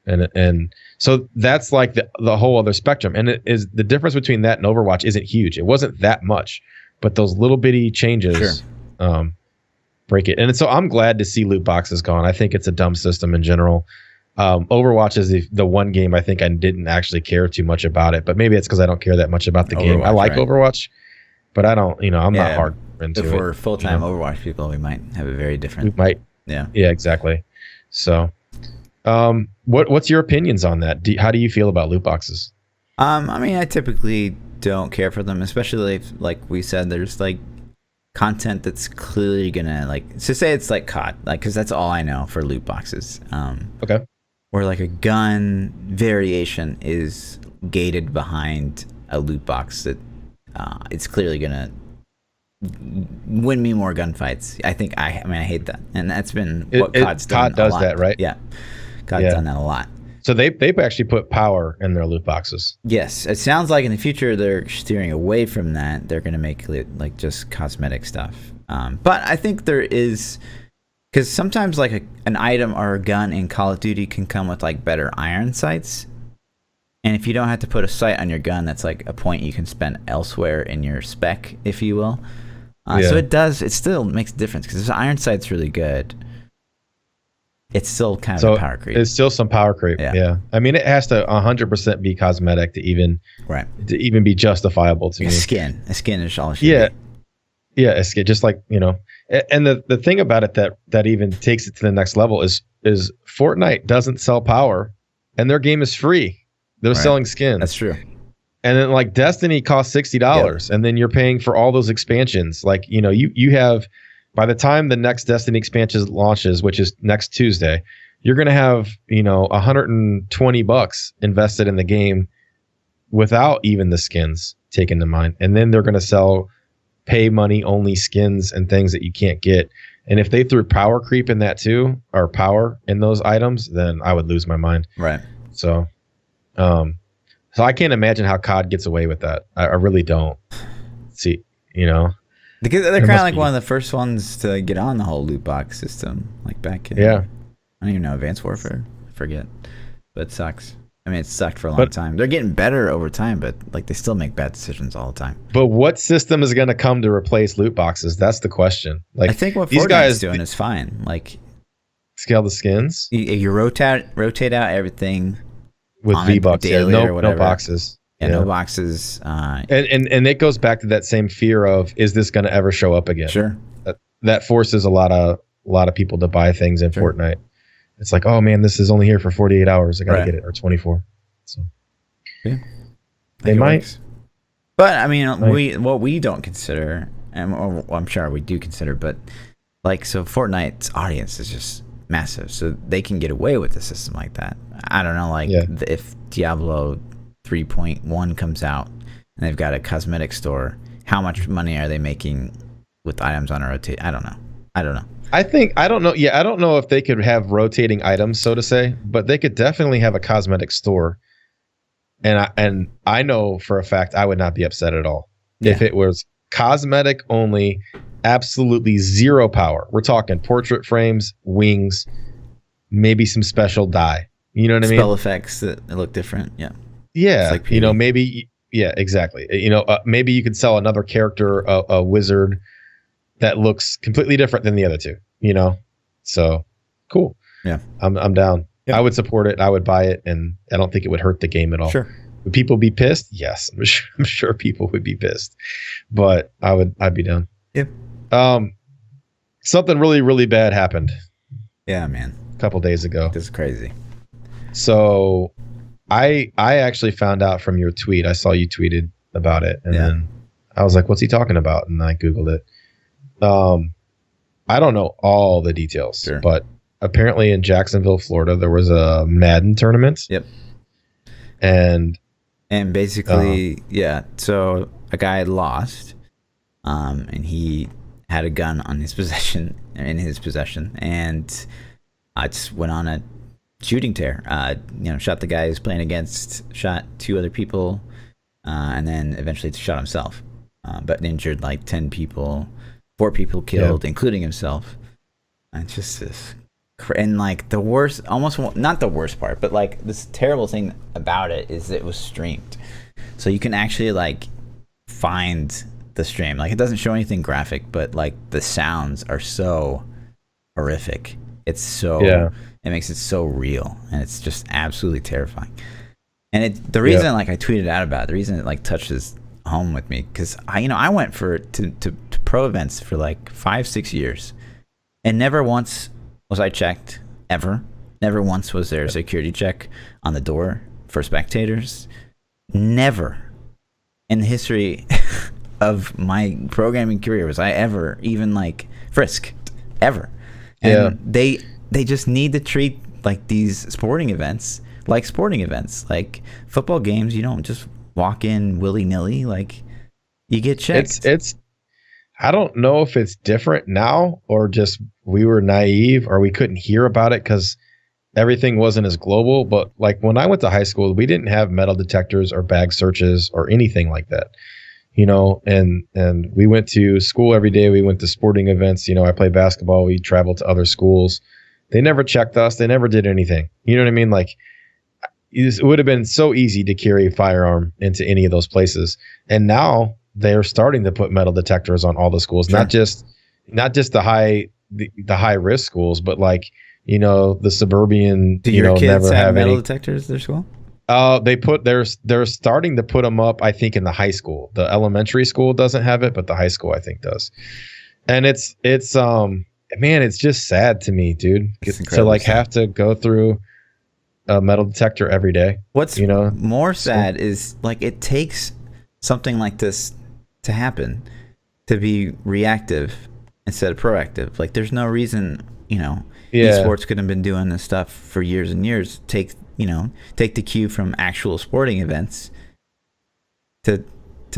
And so that's like the whole other spectrum. And it is the difference between that and Overwatch isn't huge. It wasn't that much, but those little bitty changes break it. And so I'm glad to see loot boxes gone. I think it's a dumb system in general. Overwatch is the one game I think I didn't actually care too much about it, but maybe it's because I don't care that much about the game. I like Overwatch, but I don't, I'm not hard into it. If we're full-time Overwatch people, we might have a very different. We might. Yeah, exactly. So, what's your opinions on that? How do you feel about loot boxes? I mean, I typically don't care for them, especially if, like we said, there's like content that's clearly gonna so say it's like COD, like, because that's all I know for loot boxes. Okay. Where like a gun variation is gated behind a loot box that it's clearly gonna win me more gunfights. I think I hate that, and that's been what COD's done. COD does a lot. that, right? Yeah, COD's done that a lot. So they've actually put power in their loot boxes. Yes, it sounds like in the future they're steering away from that. They're going to make it like just cosmetic stuff. But I think there is, because sometimes like an item or a gun in Call of Duty can come with like better iron sights. And if you don't have to put a sight on your gun, that's like a point you can spend elsewhere in your spec, if you will. So it still makes a difference, because this iron sight's really good. It's still kind of a power creep. It's still some power creep. Yeah. I mean, it has to 100% be cosmetic to even be justifiable to me. A skin is all it should be. Yeah, a skin, just like, and the thing about it that even takes it to the next level is Fortnite doesn't sell power, and their game is free. They're selling skins. That's true. And then like Destiny costs $60, and then you're paying for all those expansions. Like, you have, by the time the next Destiny expansion launches, which is next Tuesday, you're going to have, $120 invested in the game without even the skins taken to mind. And then they're going to sell pay money only skins and things that you can't get. And if they threw power creep in that too, or power in those items, then I would lose my mind. Right. So I can't imagine how COD gets away with that. I really don't see, Because they're kind of like one of the first ones to get on the whole loot box system, like back in. Yeah. I don't even know Advanced Warfare. I forget, but it sucks. I mean, it sucked for a long time. They're getting better over time, but like they still make bad decisions all the time. But what system is going to come to replace loot boxes? That's the question. Like I think what these Fortnite's guys doing is fine. Like scale the skins you rotate out everything with V-Bucks. Yeah, no boxes. Yeah, no boxes. And it goes back to that same fear of, is this going to ever show up again? Sure. That forces a lot of people to buy things in Fortnite. It's like, oh man, this is only here for 48 hours. I gotta get it, or 24. So yeah, they might. But I mean, what we don't consider, and I'm sure we do consider, but like, so Fortnite's audience is just massive, so they can get away with a system like that. I don't know, like if Diablo 3.1 comes out and they've got a cosmetic store, how much money are they making with items on a rotate? I don't know. I don't know. Yeah, I don't know if they could have rotating items, so to say, but they could definitely have a cosmetic store. And I know for a fact I would not be upset at all if it was cosmetic only, absolutely zero power. We're talking portrait frames, wings, maybe some special dye. You know what I mean? Spell effects that look different. Yeah. Yeah. Like maybe. Yeah, exactly. Maybe you could sell another character, a wizard, that looks completely different than the other two, So cool. Yeah. I'm down. Yep. I would support it. I would buy it. And I don't think it would hurt the game at all. Sure. Would people be pissed? Yes. I'm sure people would be pissed, but I'd be down. Yep. Something really, really bad happened. Yeah, man. A couple days ago. This is crazy. So I actually found out from your tweet. I saw you tweeted about it. And then I was like, what's he talking about? And I Googled it. I don't know all the details, but apparently in Jacksonville, Florida, there was a Madden tournament. Yep. And basically, so a guy had lost, and he had a gun in his possession, and I just went on a shooting tear. Shot the guy he was playing against, shot 2 other people, and then eventually shot himself, but injured like 10 people. 4 people killed, including himself. And it's just this, and like the worst, almost not the worst part, but like this terrible thing about it is it was streamed, so you can actually like find the stream. Like it doesn't show anything graphic, but like the sounds are so horrific. It's so it makes it so real, and it's just absolutely terrifying. And the reason like I tweeted out about it, the reason it like touches home with me, because I went to pro events for like 5-6 years, and never once was I checked, ever. Never once was there a security check on the door for spectators. Never in the history of my programming career was I ever even like frisked, ever. And they just need to treat like these sporting events like sporting events, like football games. You don't just walk in willy-nilly, like you get checked. It's I don't know if it's different now or just we were naive or we couldn't hear about it because everything wasn't as global. But like when I went to high school, we didn't have metal detectors or bag searches or anything like that, and we went to school every day. We went to sporting events. I played basketball. We traveled to other schools. They never checked us. They never did anything. You know what I mean? Like it would have been so easy to carry a firearm into any of those places. And now they're starting to put metal detectors on all the schools, not just the high risk schools, but like, the suburban, do your kids never have metal any detectors at their school? They're starting to put them up, I think, in the high school. The elementary school doesn't have it, but the high school I think does. And it's man, it's just sad to me, dude, to like have to go through a metal detector every day. What's more sad is like it takes something like this to happen to be reactive instead of proactive. Like there's no reason, esports could have been doing this stuff for years and years. Take the cue from actual sporting events to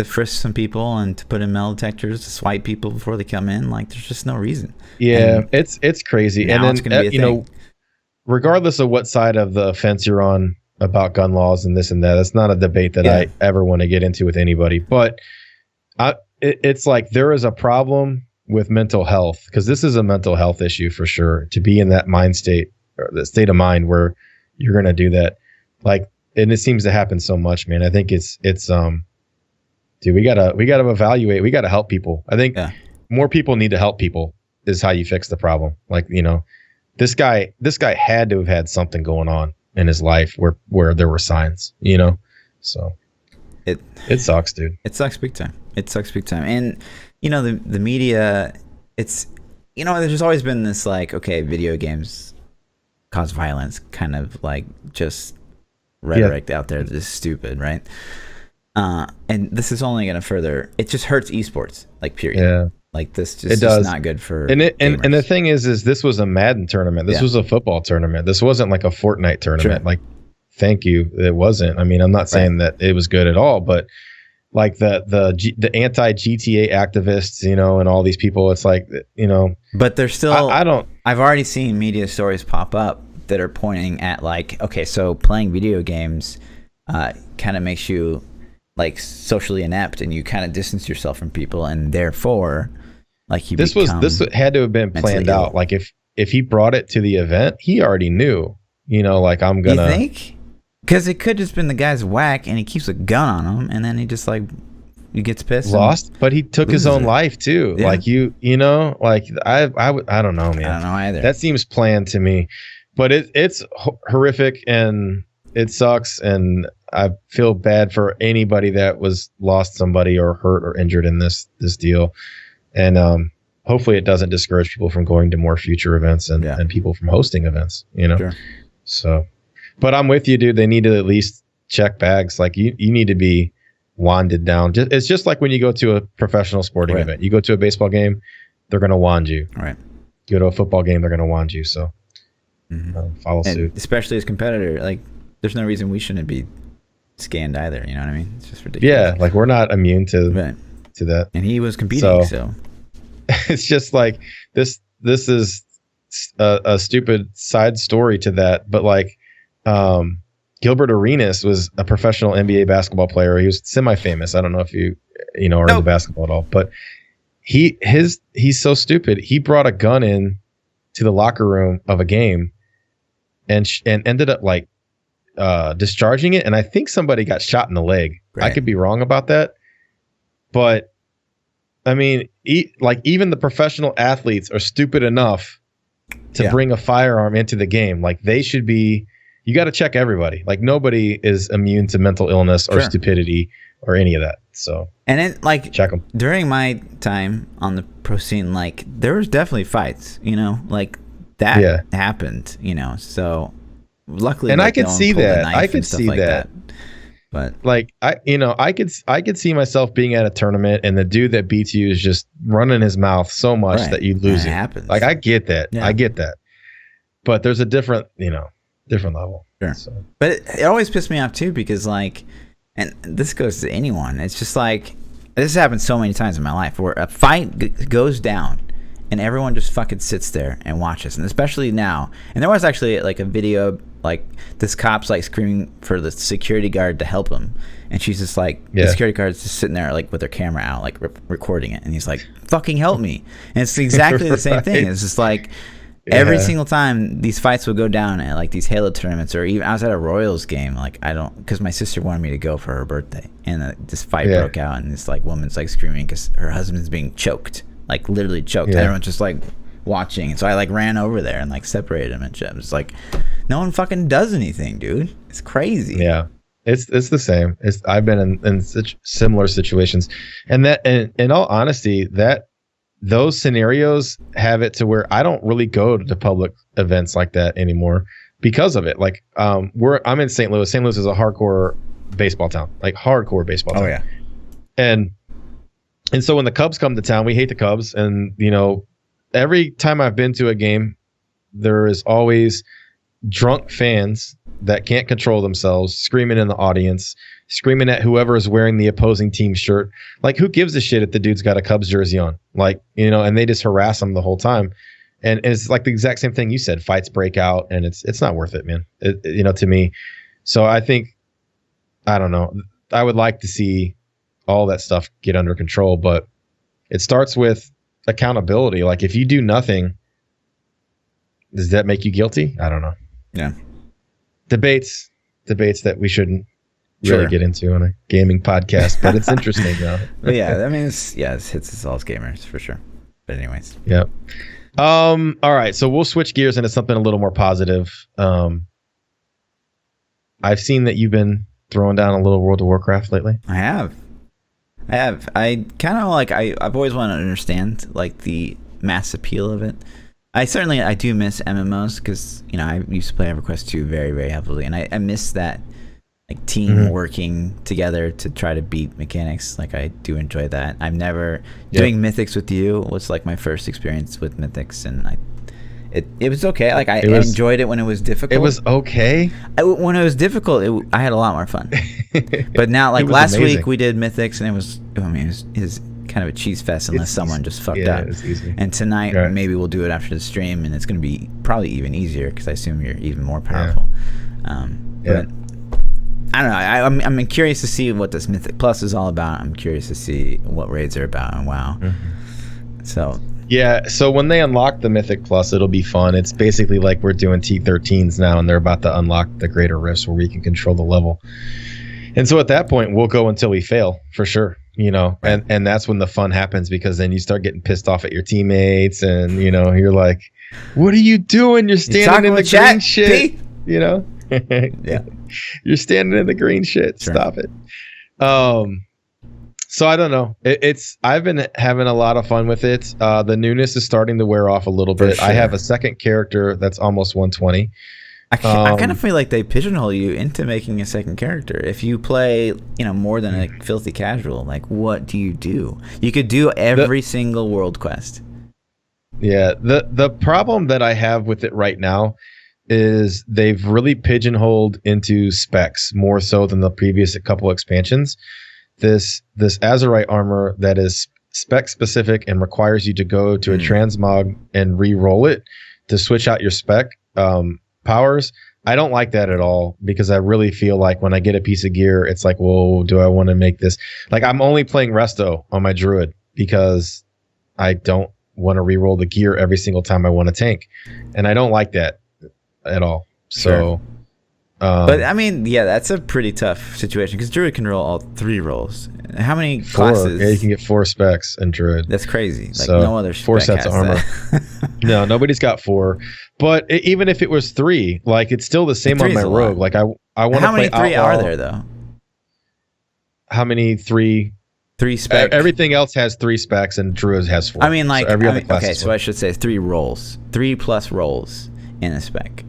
frisk some people and to put in metal detectors to swipe people before they come in. Like there's just no reason. Yeah, it's crazy. And then it's gonna be a thing. Regardless of what side of the fence you're on about gun laws and this and that, it's not a debate that I ever want to get into with anybody. But it's like there is a problem with mental health, because this is a mental health issue for sure, to be in that mind state the state of mind where you're going to do that. Like, and it seems to happen so much, man. I think it's dude, we gotta evaluate. We gotta help people. I think more people need to help people is how you fix the problem. Like, you know, this guy had to have had something going on in his life where there were signs, you know? So it sucks, dude. It sucks big time. And, you know, the media, it's, you know, there's always been this like, okay, video games cause violence kind of like just rhetoric out there that is stupid, right? And this is only going to further, it just hurts esports, like, period. Yeah. Like, this just is not good for gamers. And the thing is this was a Madden tournament. This was a football tournament. This wasn't like a Fortnite tournament. Sure. Like, thank you. It wasn't. I mean, I'm not saying that it was good at all, but like the anti-GTA activists, you know, and all these people, it's like, you know. But there's still, I've already seen media stories pop up that are pointing at like, okay, so playing video games kind of makes you like socially inept, and you kind of distance yourself from people, and therefore, like, this had to have been planned out. Like, if he brought it to the event, he already knew, you know, like, I'm gonna. You think? Because it could just been the guy's whack, and he keeps a gun on him, and then he just like he gets pissed. Lost, but he took his own life too. Yeah. Like, you know, like I don't know, man. I don't know either. That seems planned to me, but it's horrific and it sucks, and I feel bad for anybody that was lost somebody or hurt or injured in this deal, and hopefully it doesn't discourage people from going to more future events and people from hosting events. You know, sure. So. But I'm with you, dude. They need to at least check bags. Like, you need to be wanded down. It's just like when you go to a professional sporting event. You go to a baseball game, they're going to wand you. Right. You go to a football game, they're going to wand you. So follow suit. Especially as a competitor, like, there's no reason we shouldn't be scanned either. You know what I mean? It's just ridiculous. Yeah, like, we're not immune to that. And he was competing, so. It's just like this is a stupid side story to that, but like. Gilbert Arenas was a professional NBA basketball player. He was semi-famous. I don't know if you know, are into basketball at all, but he's so stupid. He brought a gun in to the locker room of a game and ended up like discharging it. And I think somebody got shot in the leg. Right. I could be wrong about that, but I mean, even the professional athletes are stupid enough to bring a firearm into the game. Like, they should be. You got to check everybody. Like, nobody is immune to mental illness or stupidity or any of that. So, and it, like, check them. During my time on the pro scene, like, there was definitely fights, you know, like that happened, you know. So luckily, and like, I could see that. I could see that. But like, I could see myself being at a tournament and the dude that beats you is just running his mouth so much that you lose it. Happens. Like, I get that. Yeah. I get that. But there's a different level. Sure. So. But it always pissed me off too, because like, and this goes to anyone, it's just like, this has happened so many times in my life where a fight goes down and everyone just fucking sits there and watches. And especially now, and there was actually like a video, like, this cop's like screaming for the security guard to help him, and she's just like, the security guard's just sitting there like with her camera out, like recording it, and he's like, fucking help me. And it's exactly the same thing. It's just like, every single time these fights will go down at like these Halo tournaments, or even I was at a Royals game, like, because my sister wanted me to go for her birthday, and this fight broke out, and this like woman's like screaming because her husband's being choked, like literally choked. Everyone's just like watching, so I like ran over there and like separated him and shit. It's like, no one fucking does anything, dude. It's crazy. Yeah, it's the same. I've been in such similar situations, and that, and in all honesty, those scenarios have it to where I don't really go to public events like that anymore because of it. Like, I'm in St. Louis. St. Louis is a hardcore baseball town, like hardcore baseball town. Oh yeah. And so when the Cubs come to town, we hate the Cubs. And, you know, every time I've been to a game, there is always drunk fans that can't control themselves screaming in the audience, screaming at whoever is wearing the opposing team shirt. Like, who gives a shit if the dude's got a Cubs jersey on? Like, you know, and they just harass him the whole time. And it's like the exact same thing you said. Fights break out, and it's not worth it, man. You know, to me. So I think, I don't know. I would like to see all that stuff get under control, but it starts with accountability. Like, if you do nothing, Does that make you guilty? I don't know. Yeah. Debates that we shouldn't really get into on a gaming podcast, but it's interesting though. But yeah, I mean, it hits us all as gamers for sure. But anyways. Yeah. All right, so we'll switch gears into something a little more positive. I've seen that you've been throwing down a little World of Warcraft lately. I have. I kind of like, I've always wanted to understand like the mass appeal of it. I do miss MMOs because, you know, I used to play EverQuest 2 very, very heavily, and I miss that like team working together to try to beat mechanics. Like I do enjoy that. I've never doing Mythics with you was like my first experience with Mythics, and it was okay. Like I enjoyed it when it was difficult. It was okay. When it was difficult, I had a lot more fun. But now, like last week, we did Mythics, and it was kind of a cheese fest unless someone just fucked up. It's easy. And tonight, maybe we'll do it after the stream, and it's going to be probably even easier because I assume you're even more powerful. But I don't know. I'm curious to see what this Mythic Plus is all about. I'm curious to see what raids are about and WoW. So when they unlock the Mythic Plus, it'll be fun. It's basically like we're doing T13s now, and they're about to unlock the Greater Rifts where we can control the level. And so at that point, we'll go until we fail for sure. You know, and that's when the fun happens, because then you start getting pissed off at your teammates, and you know, you're like, "What are you doing? You're standing in the green shit." You know, you're standing in the green shit. Sure. Stop it. So I don't know. I've been having a lot of fun with it. The newness is starting to wear off a little bit. Sure. I have a second character that's almost 120. I kind of feel like they pigeonhole you into making a second character. If you play, you know, more than a filthy casual, like what do? You could do every single world quest. Yeah, the problem that I have with it right now is they've really pigeonholed into specs more so than the previous couple expansions. This Azurite armor that is spec specific and requires you to go to a transmog and re-roll it to switch out your spec powers. I don't like that at all, because I really feel like when I get a piece of gear, it's like, whoa, do I want to make this? Like, I'm only playing Resto on my Druid because I don't want to re-roll the gear every single time I want to tank, and I don't like that at all. So but I mean, that's a pretty tough situation because Druid can roll all 3 rolls. How many classes? Yeah, you can get 4 specs in Druid. That's crazy. Like, so no other 4 sets of armor. No, nobody's got 4. But even if it was 3, like, it's still the same on my rogue. Like I want to play How many 3 Outlaw. are there though? How many 3? 3 specs. Everything else has 3 specs, and Druid has 4. I mean, like, so every other class. Okay, so I should say 3 rolls, 3 plus rolls in a spec,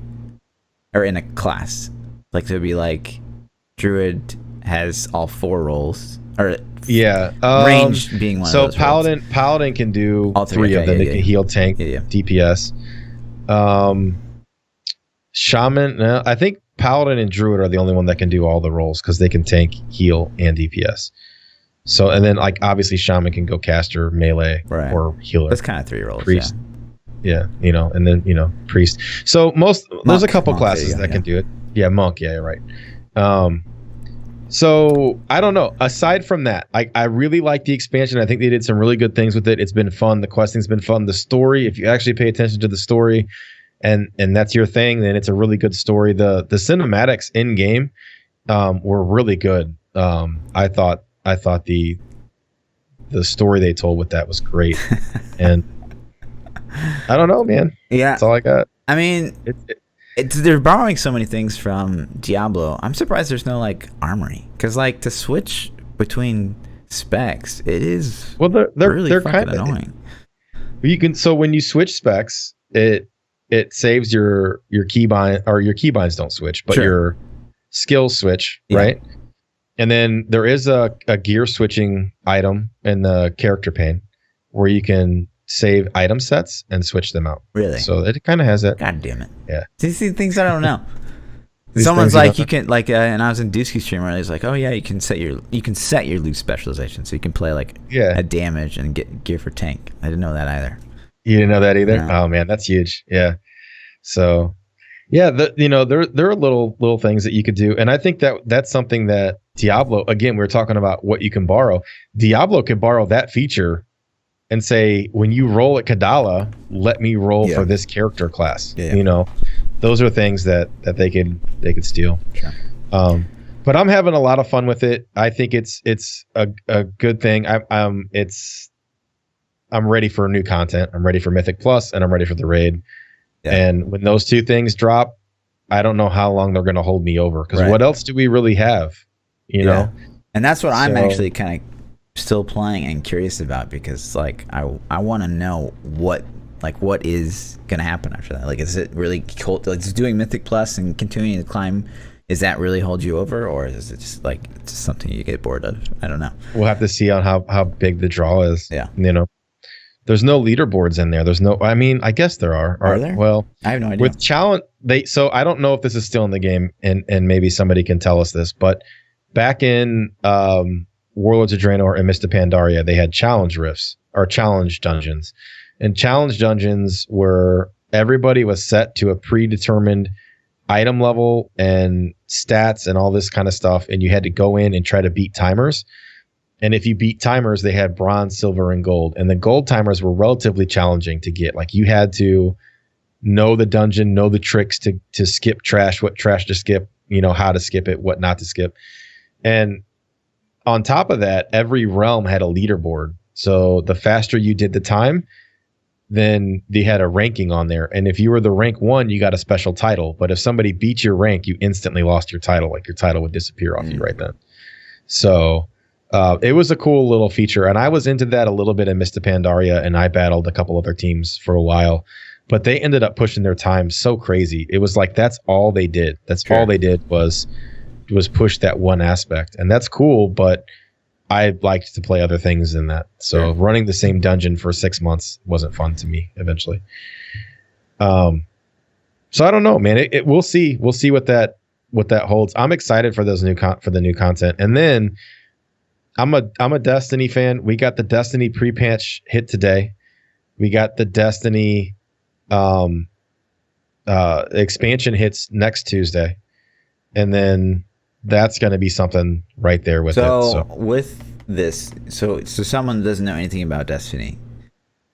or in a class. Like, to be like, Druid has all 4 rolls, or range being one of those. So Paladin can do all 3 of them. It can heal, tank, DPS. Shaman, no, I think Paladin and Druid are the only one that can do all the roles because they can tank, heal, and DPS. So, and then, like, obviously Shaman can go caster, melee, or healer. That's kind of 3 roles. Priest. Yeah, you know, and then, you know, priest. So there's a couple classes that can do it. Yeah, monk. Yeah, you're right. So I don't know. Aside from that, I really like the expansion. I think they did some really good things with it. It's been fun. The questing's been fun. The story, if you actually pay attention to the story, and that's your thing, then it's a really good story. The cinematics in game were really good. I thought the story they told with that was great. And I don't know, man. Yeah, that's all I got. I mean, they're borrowing so many things from Diablo. I'm surprised there's no like armory, because like to switch between specs, it is they're really fucking annoying. You can when you switch specs, it saves your keybind, or your keybinds don't switch, but your skills switch, right? And then there is a gear switching item in the character pane where you can save item sets and switch them out. Really? So it kind of has that. God damn it. Yeah. These things I don't know. Someone's like, you can like, and I was in Dusky's stream where he's like, oh yeah, you can set your loot specialization, so you can play like a damage and get gear for tank. I didn't know that either. You didn't know that either? No. Oh man, that's huge. Yeah. So yeah, there are little things that you could do, and I think that's something that Diablo, again, we were talking about what you can borrow. Diablo can borrow that feature and say, when you roll at Kadala, let me roll for this character class. Yeah. You know, those are things that they could steal. Sure. But I'm having a lot of fun with it. I think it's a good thing. I'm ready for new content. I'm ready for Mythic Plus, and I'm ready for the raid. Yeah. And when those two things drop, I don't know how long they're going to hold me over, because what else do we really have? You know? And that's what I'm actually kind of still playing and curious about, because like I want to know what is going to happen after that. Like, is it really cool? Like, just doing Mythic Plus and continuing to climb, is that really hold you over, or is it just like just something you get bored of? I don't know. We'll have to see on how big the draw is. Yeah. You know, there's no leaderboards in there. There's no, I mean, I guess there are. Are there? Well, I have no idea. With challenge, so I don't know if this is still in the game, and maybe somebody can tell us this, but back in Warlords of Draenor and Mist of Pandaria, they had challenge rifts, or challenge dungeons. And challenge dungeons were, everybody was set to a predetermined item level and stats and all this kind of stuff, and you had to go in and try to beat timers. And if you beat timers, they had bronze, silver, and gold. And the gold timers were relatively challenging to get. Like, you had to know the dungeon, know the tricks to skip trash, what trash to skip, you know, how to skip it, what not to skip. And on top of that, every realm had a leaderboard. So the faster you did the time, then they had a ranking on there. And if you were the rank 1, you got a special title. But if somebody beat your rank, you instantly lost your title. Like, your title would disappear off you right then. So it was a cool little feature. And I was into that a little bit in Mist of Pandaria, and I battled a couple other teams for a while. But they ended up pushing their time so crazy. It was like, that's all they did. That's all they did was push that one aspect. And that's cool, but I liked to play other things in that. So running the same dungeon for 6 months wasn't fun to me eventually. So I don't know, man. We'll see. We'll see what that holds. I'm excited for those for the new content. And then I'm a Destiny fan. We got the Destiny pre-patch hit today. We got the Destiny expansion hits next Tuesday. And then that's going to be something right there with it. So with this, so someone doesn't know anything about Destiny,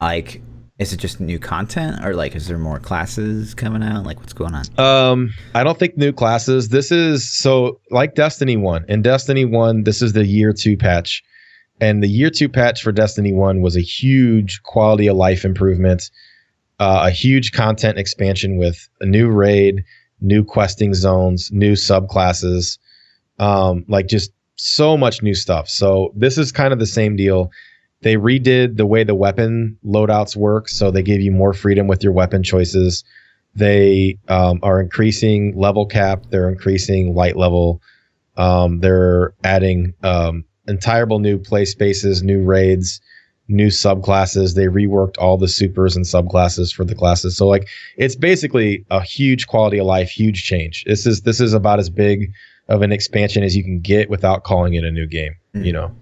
like, is it just new content, or like, is there more classes coming out? Like, what's going on? I don't think new classes. This is so like Destiny 1. In Destiny 1, this is the year 2 patch. And the year 2 patch for Destiny 1 was a huge quality of life improvement, a huge content expansion with a new raid, new questing zones, new subclasses, like just so much new stuff. So this is kind of the same deal. They redid the way the weapon loadouts work, so they give you more freedom with your weapon choices. They are increasing level cap. They're increasing light level. They're adding entirely new play spaces, new raids, new subclasses. They reworked all the supers and subclasses for the classes. So like, it's basically a huge quality of life, huge change. This is about as big of an expansion as you can get without calling it a new game, you know?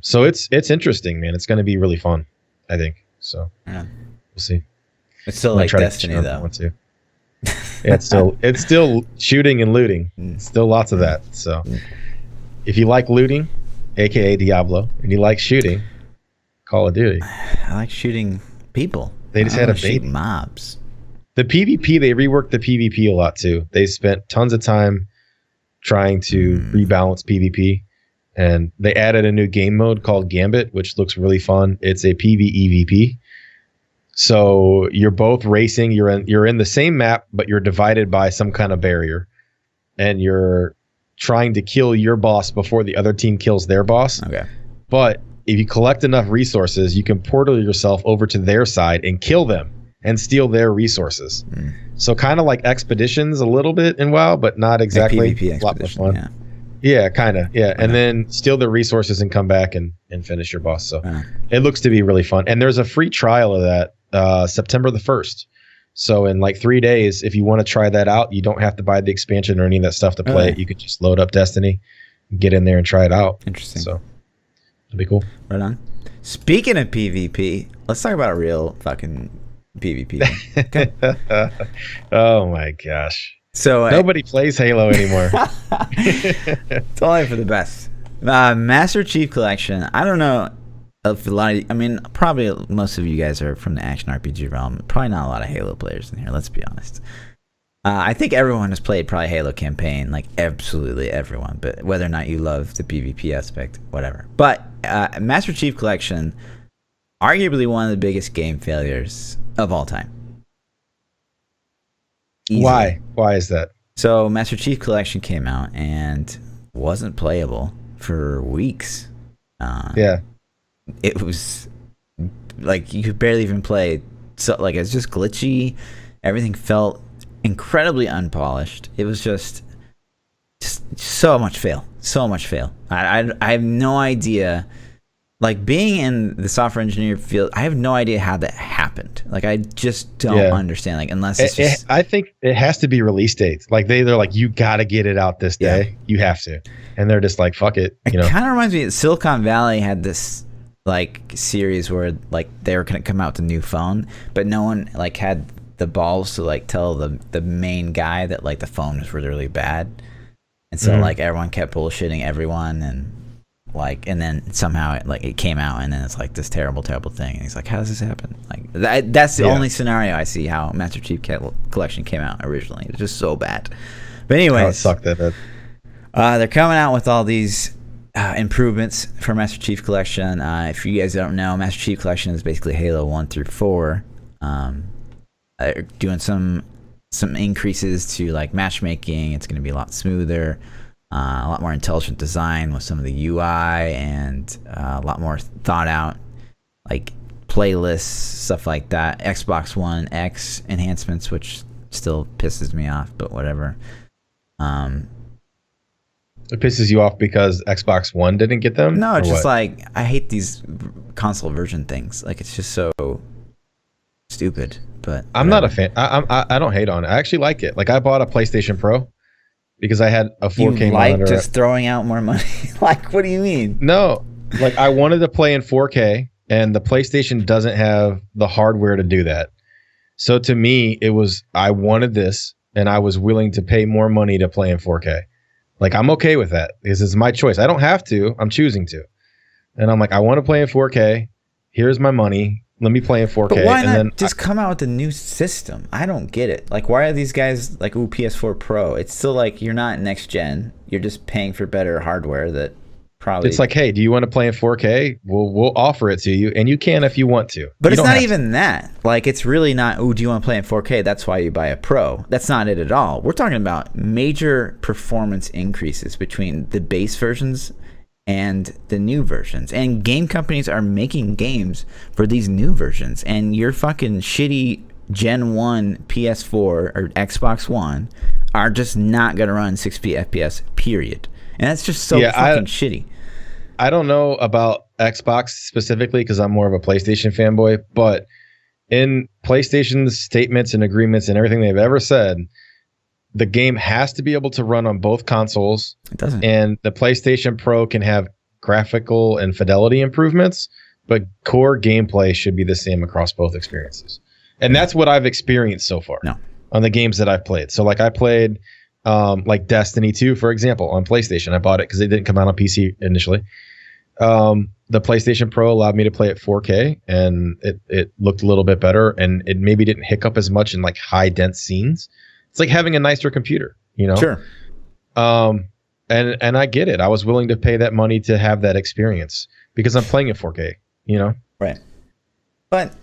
So it's interesting, man. It's going to be really fun, I think. So we'll see. It's still like Destiny though. Yeah, it's still shooting and looting. Still lots of that. So if you like looting, aka Diablo, and you like shooting, Call of Duty. I like shooting people. They just had a baby. Mobs. The PvP, they reworked the PvP a lot too. They spent tons of time trying to rebalance PvP, and they added a new game mode called Gambit, which looks really fun. It's a PvEVP. So you're both racing. You're in the same map, but you're divided by some kind of barrier, and you're trying to kill your boss before the other team kills their boss. Okay. But if you collect enough resources, you can portal yourself over to their side and kill them and steal their resources. So kind of like expeditions a little bit in WoW, but not exactly. Like PvP expedition, yeah, kind of. Yeah. And then steal the resources and come back and finish your boss. So it looks to be really fun. And there's a free trial of that September the 1st. So in like 3 days, if you want to try that out, you don't have to buy the expansion or any of that stuff to play it. You could just load up Destiny, get in there and try it out. Interesting. So it'll be cool. Right on. Speaking of PvP, let's talk about real fucking PvP. Okay. Oh my gosh. So nobody plays Halo anymore. It's only for the best. Master Chief Collection. I don't know. a lot of, I mean, probably most of you guys are from the action RPG realm. Probably not a lot of Halo players in here. Let's be honest. I think everyone has played probably Halo campaign, like absolutely everyone. But whether or not you love the PvP aspect, whatever. But Master Chief Collection, arguably one of the biggest game failures of all time. Easily. Why? Why is that? So Master Chief Collection came out and wasn't playable for weeks. Yeah. It was like you could barely even play. So like it's just glitchy. Everything felt incredibly unpolished. It was just so much fail. So much fail. I have no idea. Like being in the software engineer field, I have no idea how that happened. Like I just don't understand. Like unless it's just, I think it has to be release dates. Like they're like, you got to get it out this day. You have to, and they're just like, fuck it. It kind of reminds me that Silicon Valley had this like series where like they were gonna come out with a new phone, but no one like had the balls to like tell the main guy that like the phone was really, really bad, and so like everyone kept bullshitting everyone and. Like and then somehow it came out and then it's like this terrible thing and he's like, how does this happen? Like that's the only scenario I see how Master Chief Collection came out originally. It's just so bad. But anyways, it sucked that. They're coming out with all these improvements for Master Chief Collection. If you guys don't know, Master Chief Collection is basically Halo 1 through 4. Doing some increases to like matchmaking. It's going to be a lot smoother. A lot more intelligent design with some of the UI and a lot more thought out like playlists, stuff like that. Xbox One X enhancements, which still pisses me off, but whatever. It pisses you off because Xbox One didn't get them? No, it's just like I hate these console version things. Like it's just so stupid. But I'm not a fan. I don't hate on it. I actually like it. Like I bought a PlayStation Pro. Because I had a 4K you like monitor. Just throwing out more money? Like, what do you mean? No, like I wanted to play in 4K, and the PlayStation doesn't have the hardware to do that. So to me, it was I wanted this, and I was willing to pay more money to play in 4K. Like I'm okay with that because it's my choice. I don't have to. I'm choosing to, and I'm like I want to play in 4K. Here's my money. Let me play in 4K. But why and not then just come out with a new system? I don't get it. Like, why are these guys like, ooh, PS4 Pro? It's still like you're not next gen. You're just paying for better hardware that probably. It's like, hey, do you want to play in 4K? We'll offer it to you, and you can if you want to. But it's not even that. Like, it's really not. Ooh, do you want to play in 4K? That's why you buy a Pro. That's not it at all. We're talking about major performance increases between the base versions and the new versions, and game companies are making games for these new versions, and your fucking shitty Gen 1 PS4 or Xbox One are just not gonna run 60 FPS period, and that's just so fucking shitty. I don't know about Xbox specifically because I'm more of a PlayStation fanboy, but in PlayStation's statements and agreements and everything they've ever said, the game has to be able to run on both consoles. It doesn't. And the PlayStation Pro can have graphical and fidelity improvements, but core gameplay should be the same across both experiences. And that's what I've experienced so far on the games that I've played. So like I played like Destiny 2, for example, on PlayStation. I bought it because it didn't come out on PC initially. The PlayStation Pro allowed me to play at 4K, and it looked a little bit better, and it maybe didn't hiccup as much in like high dense scenes. It's like having a nicer computer, you know? Sure. And I get it. I was willing to pay that money to have that experience because I'm playing at 4K, you know? Right. But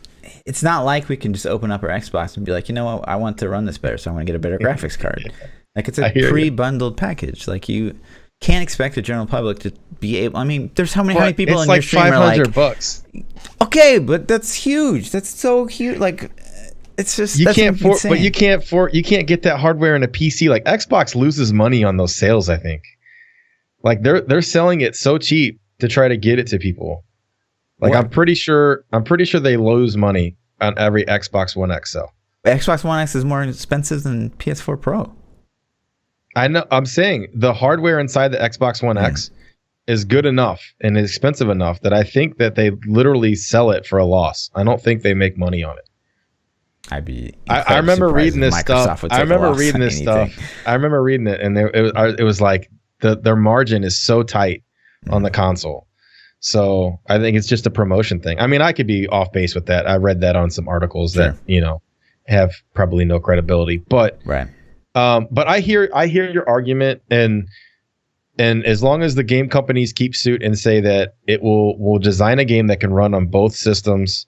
it's not like we can just open up our Xbox and be like, you know what, I want to run this better, so I want to get a better graphics card. Like it's a pre-bundled package. Like you can't expect the general public to be able. I mean, there's how many people in your stream are like, $500. Okay, but that's huge. That's so huge. like. It's just you can't get that hardware in a PC. Like Xbox loses money on those sales, I think. Like they're selling it so cheap to try to get it to people. Like I'm pretty sure they lose money on every Xbox One X sale. Xbox One X is more expensive than PS4 Pro. I know. I'm saying the hardware inside the Xbox One X is good enough and is expensive enough that I think that they literally sell it for a loss. I don't think they make money on it. I remember reading this stuff. I remember reading it, and it was like their margin is so tight on the console. So I think it's just a promotion thing. I mean, I could be off base with that. I read that on some articles that have probably no credibility, but right. But I hear your argument, and as long as the game companies keep suit and say that it will design a game that can run on both systems,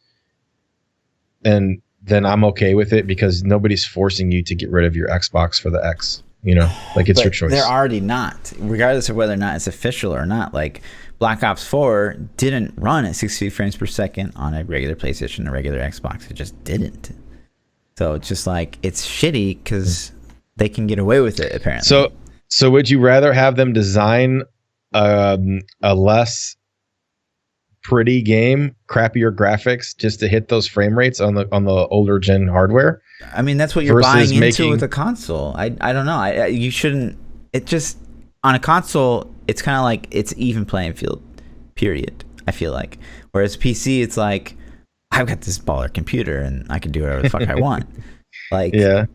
and then I'm okay with it, because nobody's forcing you to get rid of your Xbox for the X. Like it's your choice. They're already not, regardless of whether or not it's official or not. Like Black Ops 4 didn't run at 60 frames per second on a regular PlayStation, a regular Xbox. It just didn't. So it's just like, it's shitty because they can get away with it, apparently. So would you rather have them design a less pretty game, crappier graphics, just to hit those frame rates on the older gen hardware? I mean, that's what you're buying into with a console. I don't know. You shouldn't. It just, on a console, it's kind of like it's even playing field, period, I feel like. Whereas PC, it's like, I've got this baller computer and I can do whatever the fuck I want. Like, yeah.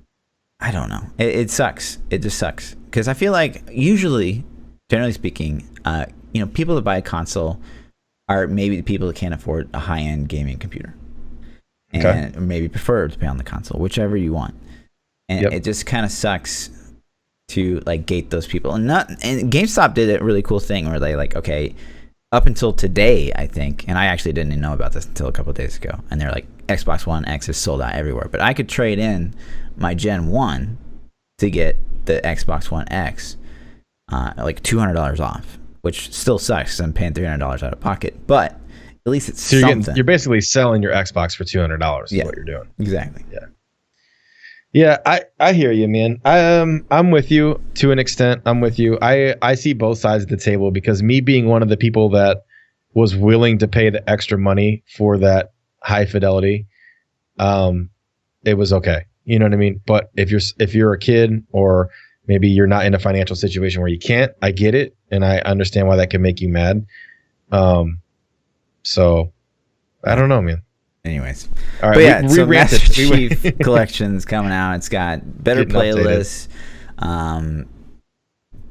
I don't know. It sucks. It just sucks. Because I feel like usually, generally speaking, people that buy a console are maybe the people that can't afford a high-end gaming computer. And maybe prefer to pay on the console, whichever you want. And it just kind of sucks to like gate those people. And GameStop did a really cool thing where they like, okay, up until today, I think, and I actually didn't even know about this until a couple of days ago, and they're like, Xbox One X is sold out everywhere, but I could trade in my Gen 1 to get the Xbox One X like $200 off, which still sucks because I'm paying $300 out of pocket, but at least it's something. You're basically selling your Xbox for $200 is what you're doing. Exactly. Yeah, I hear you, man. I'm with you to an extent. I'm with you. I see both sides of the table, because me being one of the people that was willing to pay the extra money for that high fidelity, it was okay. You know what I mean? But if you're a kid, or maybe you're not in a financial situation where you can't, I get it, and I understand why that can make you mad. So I don't know, man. Anyways, all right. But yeah, so Master Chief Collection's coming out. It's got better playlists,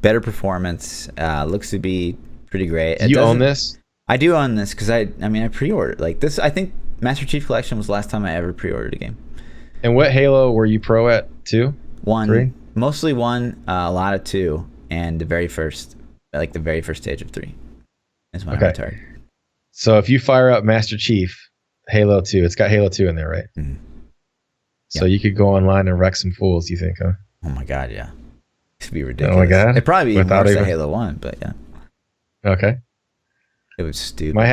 better performance. Looks to be pretty great. You own this? I do own this because I pre-ordered like this. I think Master Chief Collection was the last time I ever pre-ordered a game. And what Halo were you pro at? 2? 1, 3? Mostly 1, a lot of 2, and the very first stage of 3 is when I retired. So if you fire up Master Chief Halo 2, it's got Halo 2 in there, right? Mm-hmm. So you could go online and wreck some fools, you think, huh? Oh my god, yeah. It'd be ridiculous. Oh my god. It'd probably be worse than Halo 1, but yeah. Okay. It was stupid. Might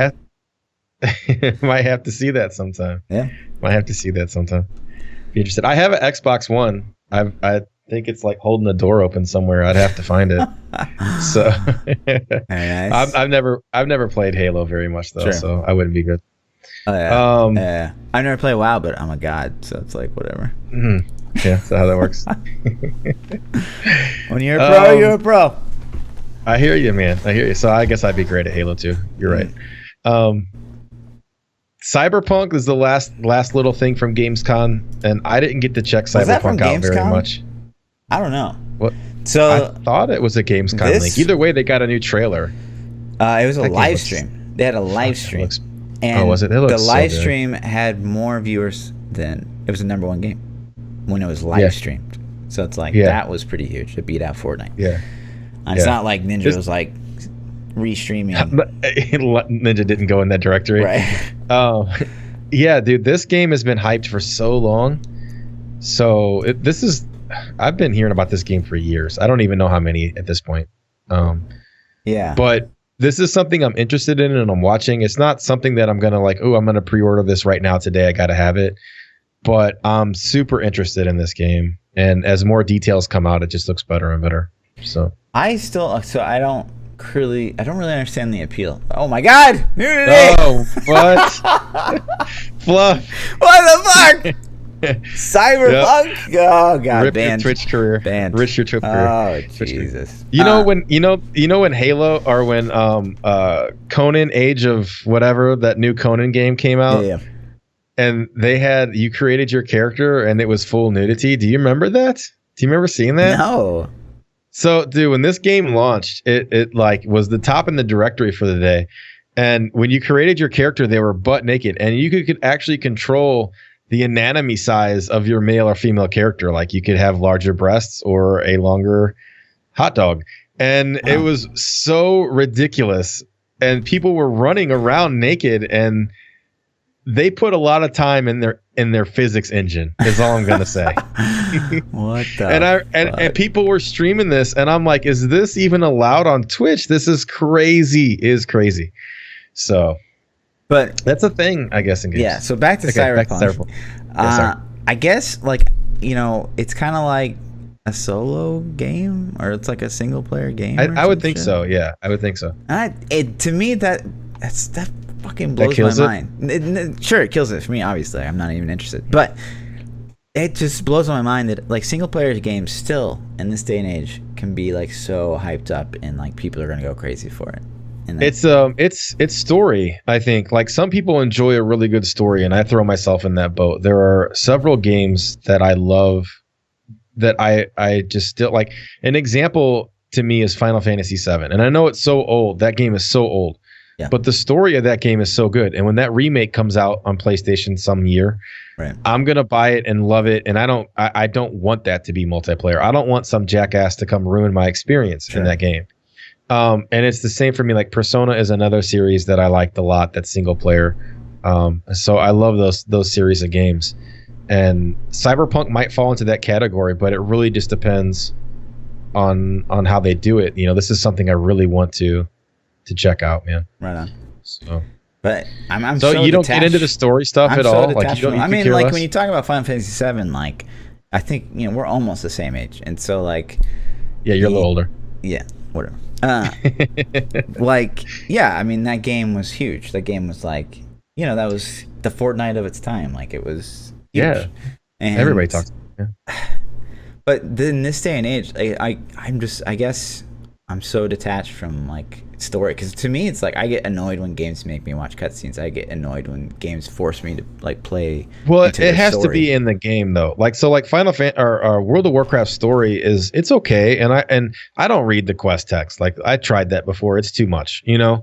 have to see that sometime. Yeah. Might have to see that sometime. Be interested. I have an Xbox One. I think it's like holding the door open somewhere. I'd have to find it. So nice. I've never played Halo very much though, so I wouldn't be good. Oh, yeah. Yeah. I never played WoW, but I'm a god, so it's like whatever. Mm-hmm. Yeah, that's how that works. When you're a pro, you're a pro. I hear you, man. I hear you. So I guess I'd be great at Halo 2. You're right. Cyberpunk is the last little thing from Gamescom, and I didn't get to check Cyberpunk out very much. I don't know. What? So I thought it was a Gamescom link. Either way, they got a new trailer. It was a live stream. They had a live stream. And was it? The live stream had more viewers than it was the number 1 game when it was live streamed. So it's like that was pretty huge. It beat out Fortnite. Yeah. And it's not like Ninja was like restreaming. Ninja didn't go in that directory. Right. Yeah, dude, this game has been hyped for so long. So I've been hearing about this game for years. I don't even know how many at this point. But this is something I'm interested in and I'm watching. It's not something that I'm going to like, I'm going to pre-order this right now today. I got to have it. But I'm super interested in this game. And as more details come out, it just looks better and better. So I don't really understand the appeal. Oh my god! Nudity! Oh, what? Fluff. What the fuck? Cyberpunk? Yep. Oh god, Rip your Twitch career. Banned. Rip your Twitch career. Oh Jesus. You know when Halo or when Conan Age of whatever, that new Conan game came out? Yeah. And you created your character and it was full nudity. Do you remember that? Do you remember seeing that? No. So, dude, when this game launched, it like was the top in the directory for the day. And when you created your character, they were butt naked, and you could actually control the anatomy size of your male or female character. Like you could have larger breasts or a longer hot dog. And it was so ridiculous. And people were running around naked, and they put a lot of time in their physics engine, is all I'm gonna say. What the and people were streaming this, and I'm like, is this even allowed on Twitch? This is crazy. It is crazy. So but that's a thing, I guess, in games. Yeah, so back to Cyberpunk. I guess, like, it's kind of like a solo game, or it's like a single player game. I would think so. Yeah, I would think so. To me, that fucking blows my mind. Sure, it kills it for me. Obviously, I'm not even interested, but it just blows my mind that like single player games still in this day and age can be like so hyped up, and like people are gonna go crazy for it. And it's story. I think like some people enjoy a really good story, and I throw myself in that boat. There are several games that I love that I just still like. An example to me is Final Fantasy VII, and I know it's so old. That game is so old, but the story of that game is so good. And when that remake comes out on PlayStation some year, right, I'm gonna buy it and love it. And I don't want that to be multiplayer. I don't want some jackass to come ruin my experience in that game. And it's the same for me. Like Persona is another series that I liked a lot. That's single player. So I love those series of games. And Cyberpunk might fall into that category, but it really just depends on how they do it. This is something I really want to check out, man. Right on. So, but I'm so you don't detached. get into the story stuff at all. Like you don't. I mean, like when you talk about Final Fantasy VII, like I think we're almost the same age, and so like you're a little older. Yeah, whatever. I mean, that game was huge. That game was like, that was the Fortnite of its time. Like it was huge. Yeah. And everybody talks. Yeah. But in this day and age, I guess I'm so detached from like story, because to me it's like I get annoyed when games make me watch cutscenes. I get annoyed when games force me to like play. Well, it has to be in the game though. Like Final Fantasy or World of Warcraft story it's okay, and I don't read the quest text. Like I tried that before. It's too much,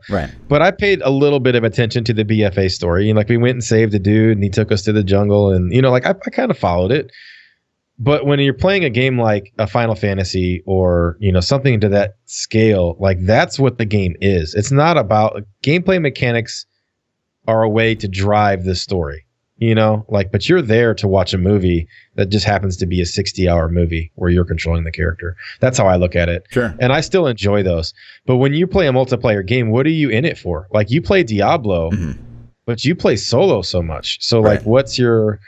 Right. But I paid a little bit of attention to the BFA story. Like we went and saved a dude, and he took us to the jungle, and like I kind of followed it. But when you're playing a game like a Final Fantasy or, something to that scale, like that's what the game is. It's not about gameplay mechanics are a way to drive the story, but you're there to watch a movie that just happens to be a 60-hour movie where you're controlling the character. That's how I look at it. Sure. And I still enjoy those. But when you play a multiplayer game, what are you in it for? Like you play Diablo, but you play solo so much. So like, what's your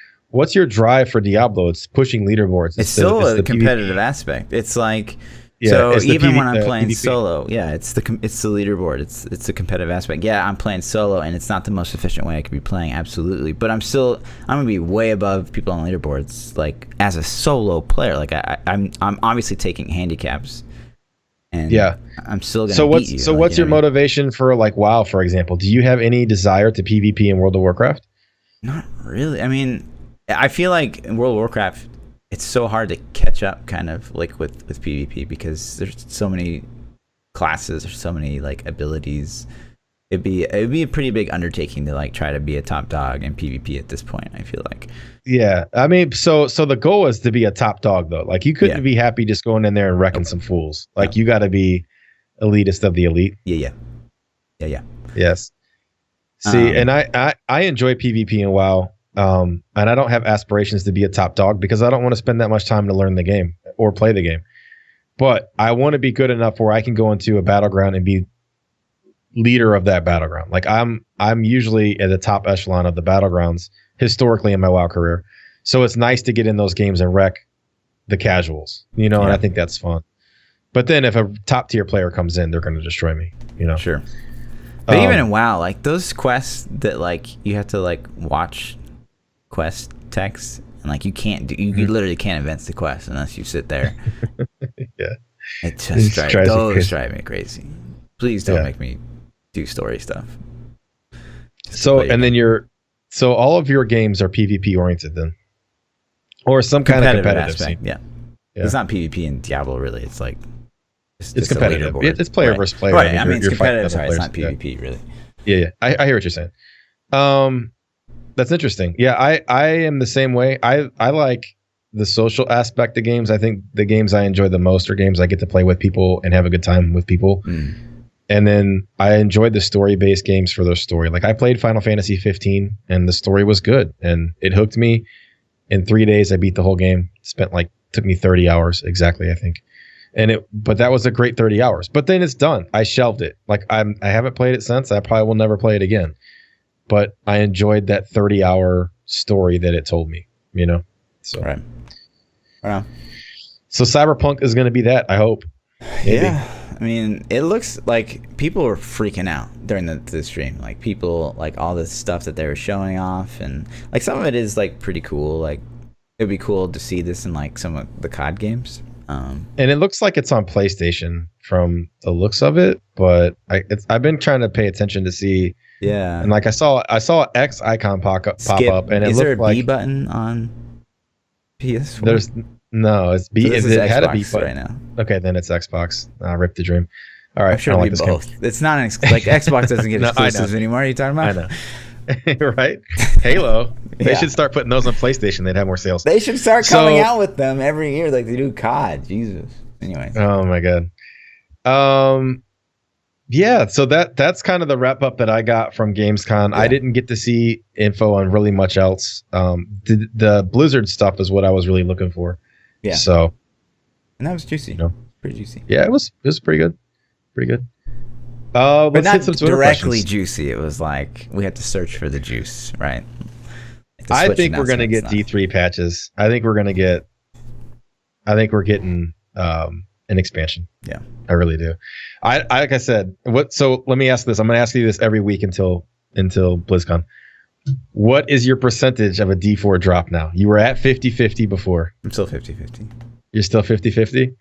drive for Diablo? It's pushing leaderboards. It's still a competitive aspect. It's like, so even when I'm playing solo, it's the leaderboard. It's the competitive aspect. Yeah, I'm playing solo, and it's not the most efficient way I could be playing, absolutely. But I'm gonna be way above people on leaderboards, like as a solo player. Like I'm obviously taking handicaps, and I'm still gonna beat you. So what's your motivation for like WoW, for example? Do you have any desire to PvP in World of Warcraft? Not really. I mean, I feel like in World of Warcraft, it's so hard to catch up kind of like with PvP, because there's so many classes, there's so many like abilities. It'd be a pretty big undertaking to like try to be a top dog in PvP at this point, I feel like. Yeah. I mean, so the goal is to be a top dog though. Like you couldn't be happy just going in there and wrecking some fools. Like you got to be elitist of the elite. Yeah. Yes. See, and I enjoy PvP in WoW. And I don't have aspirations to be a top dog because I don't want to spend that much time to learn the game or play the game. But I want to be good enough where I can go into a battleground and be leader of that battleground. Like I'm usually at the top echelon of the battlegrounds historically in my WoW career. So it's nice to get in those games and wreck the casuals, and I think that's fun. But then if a top tier player comes in, they're going to destroy me, Sure. But even in WoW, like those quests that like you have to like watch quest text, and like you literally can't advance the quest unless you sit there. It just drives me crazy. Please don't make me do story stuff. So all of your games are PvP oriented then, or some kind of competitive aspect. Yeah, it's not PvP in Diablo really. It's like it's competitive. It's player versus player. Right. I mean, it's competitive. Sorry, it's not PvP really. Yeah. I hear what you're saying. That's interesting. Yeah, I am the same way. I like the social aspect of games. I think the games I enjoy the most are games I get to play with people and have a good time with people. And then I enjoyed the story-based games for their story. Like I played Final Fantasy 15 and the story was good and it hooked me. In 3 days, I beat the whole game. Took me 30 hours exactly, I think. But that was a great 30 hours. But then it's done. I shelved it. Like I haven't played it since. I probably will never play it again. But I enjoyed that 30-hour story that it told me, you know? So, right. So Cyberpunk is going to be that, I hope. Maybe. Yeah. I mean, it looks like people were freaking out during the stream. Like people, like all the stuff that they were showing off, and like some of it is like pretty cool. Like it'd be cool to see this in like some of the COD games. And it looks like it's on PlayStation from the looks of it, but I've been trying to pay attention to see. Yeah. And like I saw X icon pop up, and it is looked there a like B button on PS4? There's no, it's B. So this is it had a Xbox B button right now. Okay, then it's Xbox. Rip the dream. All right, I'm sure I it'll don't be like this both. game. It's not like Xbox doesn't get No, I exclusives know. anymore. Are you talking about? I know. Right? Halo. They Yeah. should start putting those on PlayStation. They'd have more sales. They should start coming out with them every year like they do COD. Jesus. Anyways. Oh my god. Yeah, so that's kind of the wrap up that I got from Gamescom. Yeah. I didn't get to see info on really much else. The Blizzard stuff is what I was really looking for. Yeah. So, And that was juicy. You know. Pretty juicy. yeah, it was pretty good. Pretty good. But Let's not hit some Twitter directly questions. juicy. It was like we had to search for the juice, right? Like the I Switch think we're going to get announcement D3 patches. I think we're getting an expansion. Yeah. I really do. I like I said, so let me ask this. I'm going to ask you this every week until BlizzCon. What is your percentage of a D4 drop now? You were at 50-50 before. I'm still 50-50. You're still 50-50?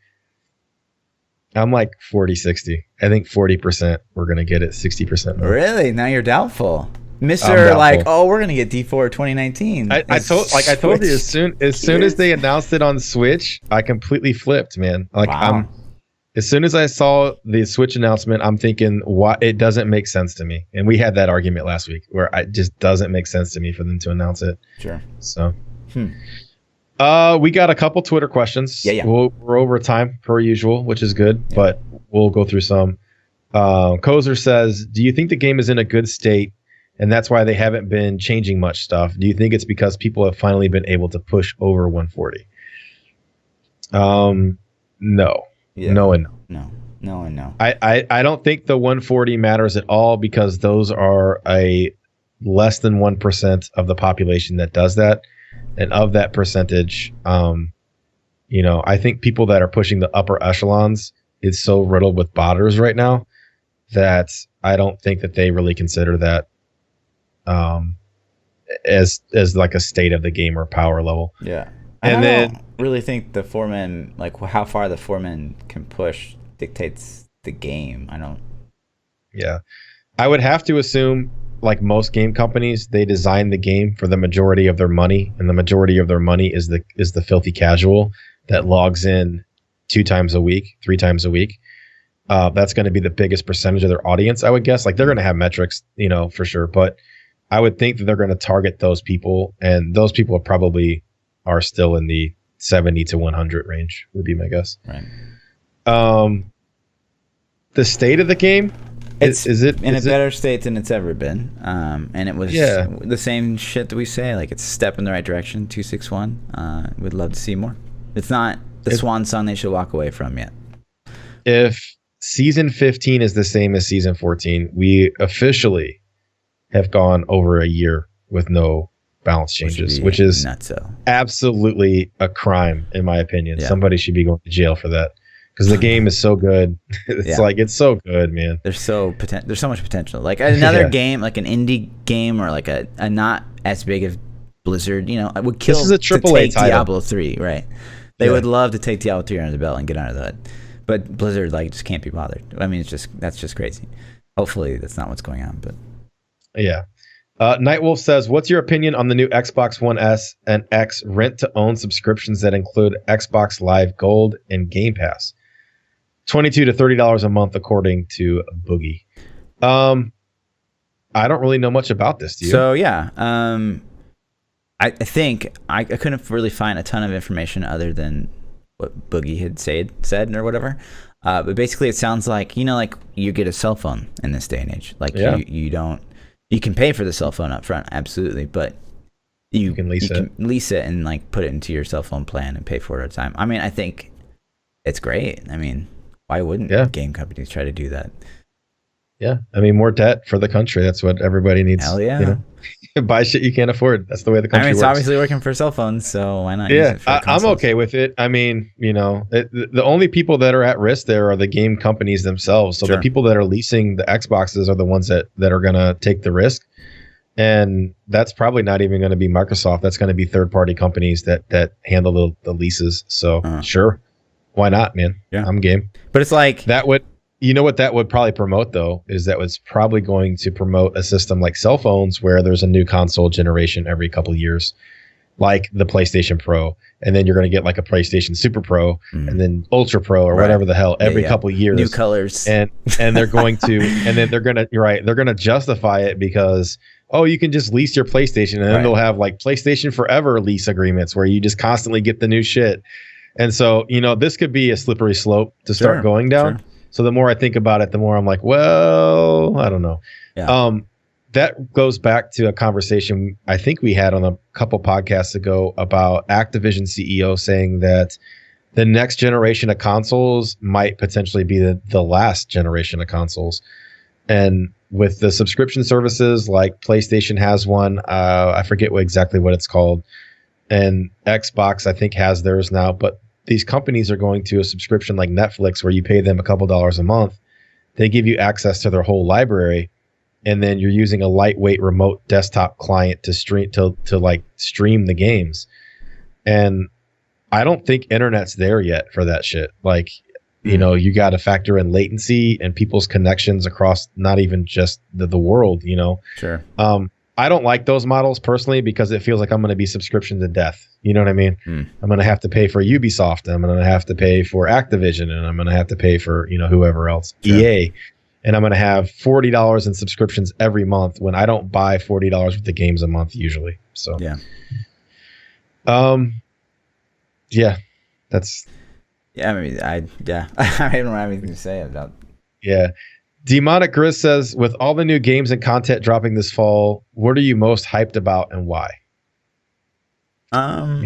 I'm like 40-60. I think 40% we're going to get it, 60% more. Really? Now you're doubtful. I'm Mr. doubtful. Like, oh, we're gonna get D4 2019. I told you as soon as they announced it on Switch, I completely flipped, man. Like Wow. as soon as I saw the Switch announcement, I'm thinking, what? It doesn't make sense to me. And we had that argument last week where it just doesn't make sense to me for them to announce it. Sure. So, we got a couple Twitter questions. Yeah. We're over time per usual, which is good, but we'll go through some. Kozer says, do you think the game is in a good state and that's why they haven't been changing much stuff? Do you think it's because people have finally been able to push over 140? No. Yeah. No and no. No and no. I don't think the 140 matters at all because those are a less than 1% of the population that does that. And of that percentage, I think people that are pushing the upper echelons is so riddled with botters right now that I don't think that they really consider that as like a state of the game or power level. Yeah. And I then don't really think the foreman, like how far the foreman can push dictates the game. I don't. Yeah. I would have to assume, like most game companies, they design the game for the majority of their money, and the majority of their money is the filthy casual that logs in 2 times a week, 3 times a week. That's going to be the biggest percentage of their audience, I would guess. Like they're going to have metrics, for sure, but I would think that they're going to target those people, and those people are still in the 70 to 100 range, would be my guess. Right. The state of the game, It's is it in a better state than it's ever been. And it was Yeah. the same shit that we say. Like, it's a step in the right direction, 261. We'd love to see more. It's not the swan song they should walk away from yet. If season 15 is the same as season 14, we officially have gone over a year with no balance changes, which is nutso. absolutely a crime, in my opinion. Yeah. Somebody should be going to jail for that because the game is so good. It's so good, man. There's so much potential. Like another Yeah. game, like an indie game, or like a not as big as Blizzard. It would kill This is a to AAA take title. Diablo 3, right? They Yeah. would love to take Diablo 3 under the belt and get under the hood, but Blizzard just can't be bothered. I mean, that's just crazy. Hopefully, that's not what's going on, but Yeah. Nightwolf says, what's your opinion on the new Xbox One S and X rent-to-own subscriptions that include Xbox Live Gold and Game Pass? $22 to $30 a month, according to Boogie. I don't really know much about this. Do you? So yeah, I think I couldn't really find a ton of information other than what Boogie had said or whatever. But basically, it sounds like like you get a cell phone in this day and age. Like you don't. You can pay for the cell phone up front, absolutely, but you can lease it and like put it into your cell phone plan and pay for it at a time. I mean, I think it's great. I mean, why wouldn't game companies try to do that? Yeah, I mean, more debt for the country. That's what everybody needs. Hell yeah. Buy shit you can't afford. That's the way the country works. It's obviously working for cell phones, so why not use it for I'm okay with it. I mean, the only people that are at risk there are the game companies themselves. So the people that are leasing the Xboxes are the ones that are going to take the risk. And that's probably not even going to be Microsoft. That's going to be third-party companies that handle the leases. So sure, why not, man? Yeah, I'm game. But it's like that would. You know what that would probably promote, though, is that was probably going to promote a system like cell phones where there's a new console generation every couple of years, like the PlayStation Pro. And then you're going to get like a PlayStation Super Pro and then Ultra Pro or whatever the hell every couple of years. New colors. And they're going to, and then they're going to, they're going to justify it because, you can just lease your PlayStation. And then they'll have like PlayStation Forever lease agreements where you just constantly get the new shit. And so, this could be a slippery slope to start going down. Sure. So the more I think about it, the more I'm like, well, I don't know. Yeah. That goes back to a conversation I think we had on a couple podcasts ago about Activision CEO saying that the next generation of consoles might potentially be the last generation of consoles. And with the subscription services, like PlayStation has one, I forget exactly what it's called, and Xbox I think has theirs now, but these companies are going to a subscription like Netflix where you pay them a couple dollars a month. They give you access to their whole library, and then you're using a lightweight remote desktop client to stream stream the games. And I don't think internet's there yet for that shit. Like, you got to factor in latency and people's connections across not even just the world, Sure. I don't like those models personally because it feels like I'm going to be subscription to death. You know what I mean? I'm going to have to pay for Ubisoft. I'm going to have to pay for Activision, and I'm going to have to pay for, whoever else, EA. And I'm going to have $40 in subscriptions every month when I don't buy $40 worth of games a month usually. So, yeah. That's. Yeah, I mean, I don't have anything to say about. Yeah. Demonic Grizz says, with all the new games and content dropping this fall, what are you most hyped about and why? For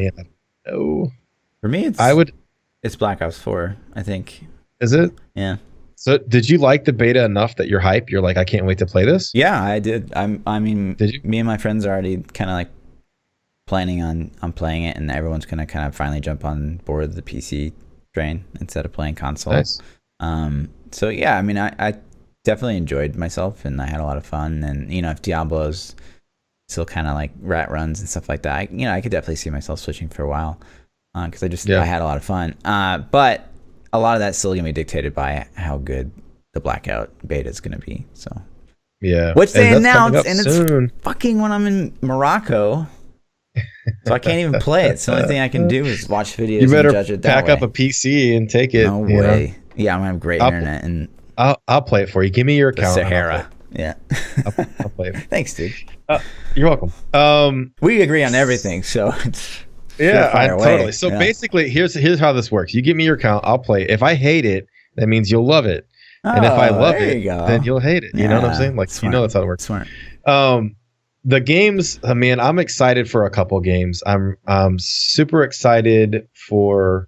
me, it's Black Ops 4, I think. Is it? Yeah. So did you like the beta enough that you're hyped? You're like, I can't wait to play this? Yeah, I did. I mean, did you? Me and my friends are already kind of like planning on playing it, and everyone's going to kind of finally jump on board the PC train instead of playing console. Nice. So yeah, I mean, I definitely enjoyed myself, and I had a lot of fun. And if Diablo's still kind of like rat runs and stuff like that, I could definitely see myself switching for a while because I had a lot of fun. But a lot of that's still gonna be dictated by how good the Blackout beta is gonna be. So yeah, which they announced, and it's fucking when I'm in Morocco. So I can't even play it. So the only thing I can do is watch videos. You better and judge it that pack way. up a PC and take it. No way. Yeah, I'm gonna have great internet and. I'll play it for you. Give me your account. Sahara. Yeah. I'll play it. Thanks, dude. You're welcome. We agree on everything, so it's totally. So basically, here's how this works. You give me your account, I'll play it. If I hate it, that means you'll love it. And if I love it, then you'll hate it. You know what I'm saying? Like, smart. That's how it works. Smart. The games, man, I'm excited for a couple games. I'm super excited for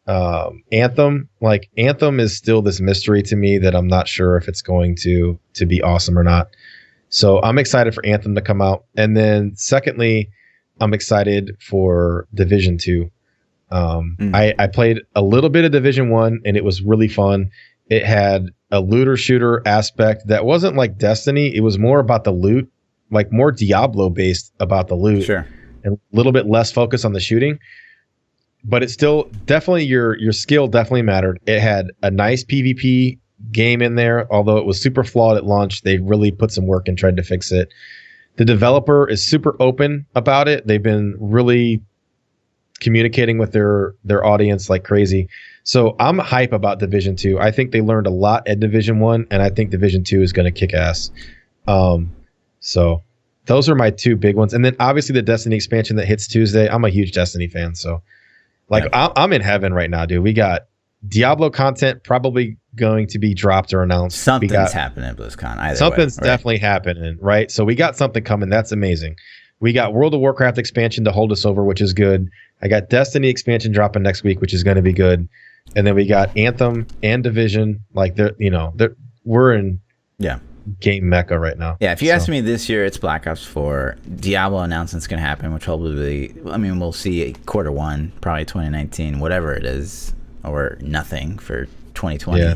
Anthem. Like, Anthem is still this mystery to me that I'm not sure if it's going to be awesome or not. So I'm excited for Anthem to come out. And then secondly, I'm excited for Division 2. I played a little bit of Division 1 and it was really fun. It had a looter shooter aspect that wasn't like Destiny. It was more about the loot, like more Diablo based about the loot. Sure. And a little bit less focus on the shooting. But it's still definitely your skill definitely mattered. It had a nice PvP game in there, although it was super flawed at launch. They really put some work and tried to fix it. The developer is super open about it. They've been really communicating with their audience like crazy. So I'm hype about Division 2. I think they learned a lot at Division 1, and I think Division 2 is going to kick ass. So those are my two big ones. And then obviously the Destiny expansion that hits Tuesday. I'm a huge Destiny fan. So like I'm in heaven right now, dude. We got Diablo content probably going to be dropped or announced. Something's happening at BlizzCon. Something's definitely happening, right? So we got something coming. That's amazing. We got World of Warcraft expansion to hold us over, which is good. I got Destiny expansion dropping next week, which is going to be good. And then we got Anthem and Division. Like we're in game mecca right now. Yeah, if you ask me this year, it's Black Ops 4. Diablo announcement's going to happen, which probably, we'll see Q1, probably 2019, whatever it is, or nothing for 2020. Yeah.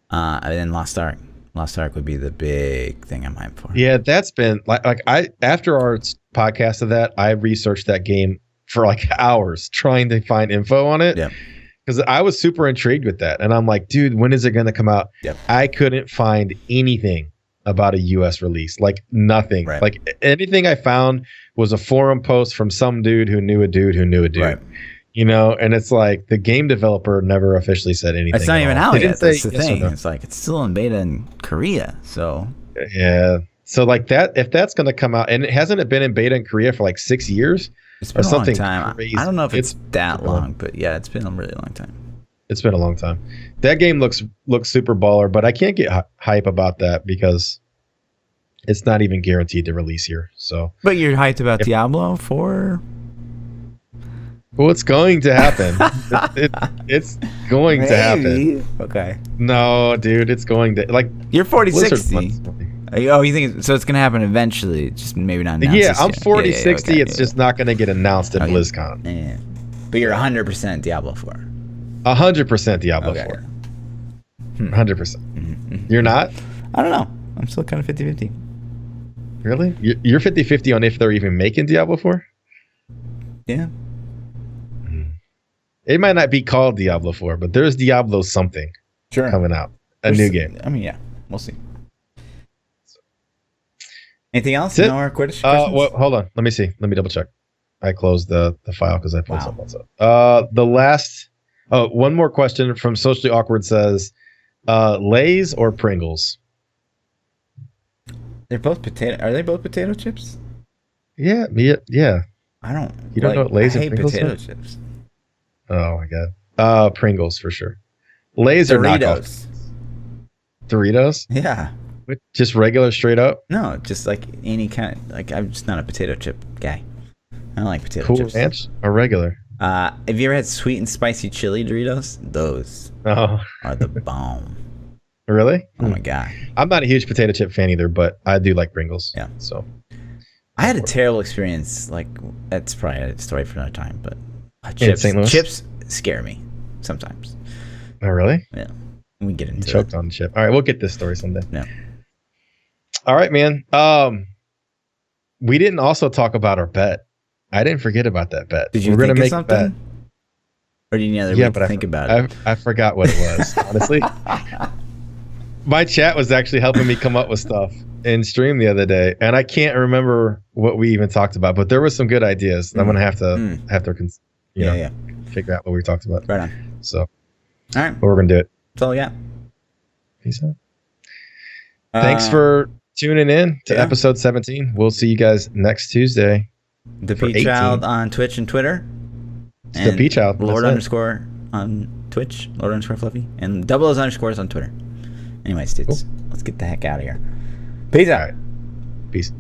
And then Lost Ark. Lost Ark would be the big thing I'm hyped for. Yeah, that's been after our podcast of that, I researched that game for like hours trying to find info on it. Yeah. Because I was super intrigued with that. And I'm like, dude, when is it going to come out? Yep. I couldn't find anything about a US release. Like nothing. Right. Like anything I found was a forum post from some dude who knew a dude who knew a dude. Right. And it's like the game developer never officially said anything. It's not even out yet. That's the thing. No. It's like it's still in beta in Korea. So yeah. So like that, if that's going to come out, and hasn't it been in beta in Korea for like 6 years? It's been or a something long time. crazy. I don't know if it's that long, but yeah, it's been a really long time. It's been a long time. That game looks super baller, but I can't get hype about that because it's not even guaranteed to release here. So, but you're hyped about Diablo 4? Well, it's going to happen. It's going to happen. Okay. No, dude, it's going to You're 4060. Oh, you think so? It's gonna happen eventually, just maybe not announced. Yeah, I'm 4060. Okay, it's just not gonna get announced at BlizzCon. Yeah. But you're 100% Diablo 4. 100% Diablo 4. 100%. Mm-hmm. You're not? I don't know. I'm still kind of 50-50. Really? You're 50-50 on if they're even making Diablo 4? Yeah. It might not be called Diablo 4, but there's Diablo something coming out. New game. Yeah. We'll see. Anything else? That's it. No more questions? Well, hold on. Let me see. Let me double check. I closed the file because I pulled something else up. The last... Oh, one more question from Socially Awkward says, Lay's or Pringles? They're both potato. Are they both potato chips? Yeah. I don't. You don't know what Lay's I and hate Pringles potato are? chips. Oh my god. Pringles for sure. Lay's are knockoffs. Doritos? Yeah. Just regular straight up? No, just like any kind of, like, I'm just not a potato chip guy. I don't like potato Cool chips. Ranch or regular? Have you ever had sweet and spicy chili Doritos? Those are the bomb. Really? Oh my god. I'm not a huge potato chip fan either, but I do like Pringles. Yeah. So I had a terrible experience. Like, that's probably a story for another time, but chips scare me sometimes. Oh really? Yeah. We get into choked on the chip. All right, we'll get this story someday. Yeah. All right, man. We didn't also talk about our bet. I didn't forget about that bet. Did you We're think gonna of make something? a bet. Or do you need another week to think about it? I forgot what it was, honestly. My chat was actually helping me come up with stuff in stream the other day, and I can't remember what we even talked about, but there was some good ideas. I'm gonna have to figure out what we talked about. Right on. So, all right, but we're gonna do it. That's all I got. Peace out. Thanks for tuning in to episode 17. We'll see you guys next Tuesday. ThaPChild on Twitch and Twitter. And ThaPChild. Lord _ on Twitch. Lord _ Fluffy. And double those underscores on Twitter. Anyways, dudes, let's get the heck out of here. Peace out. All right. Peace.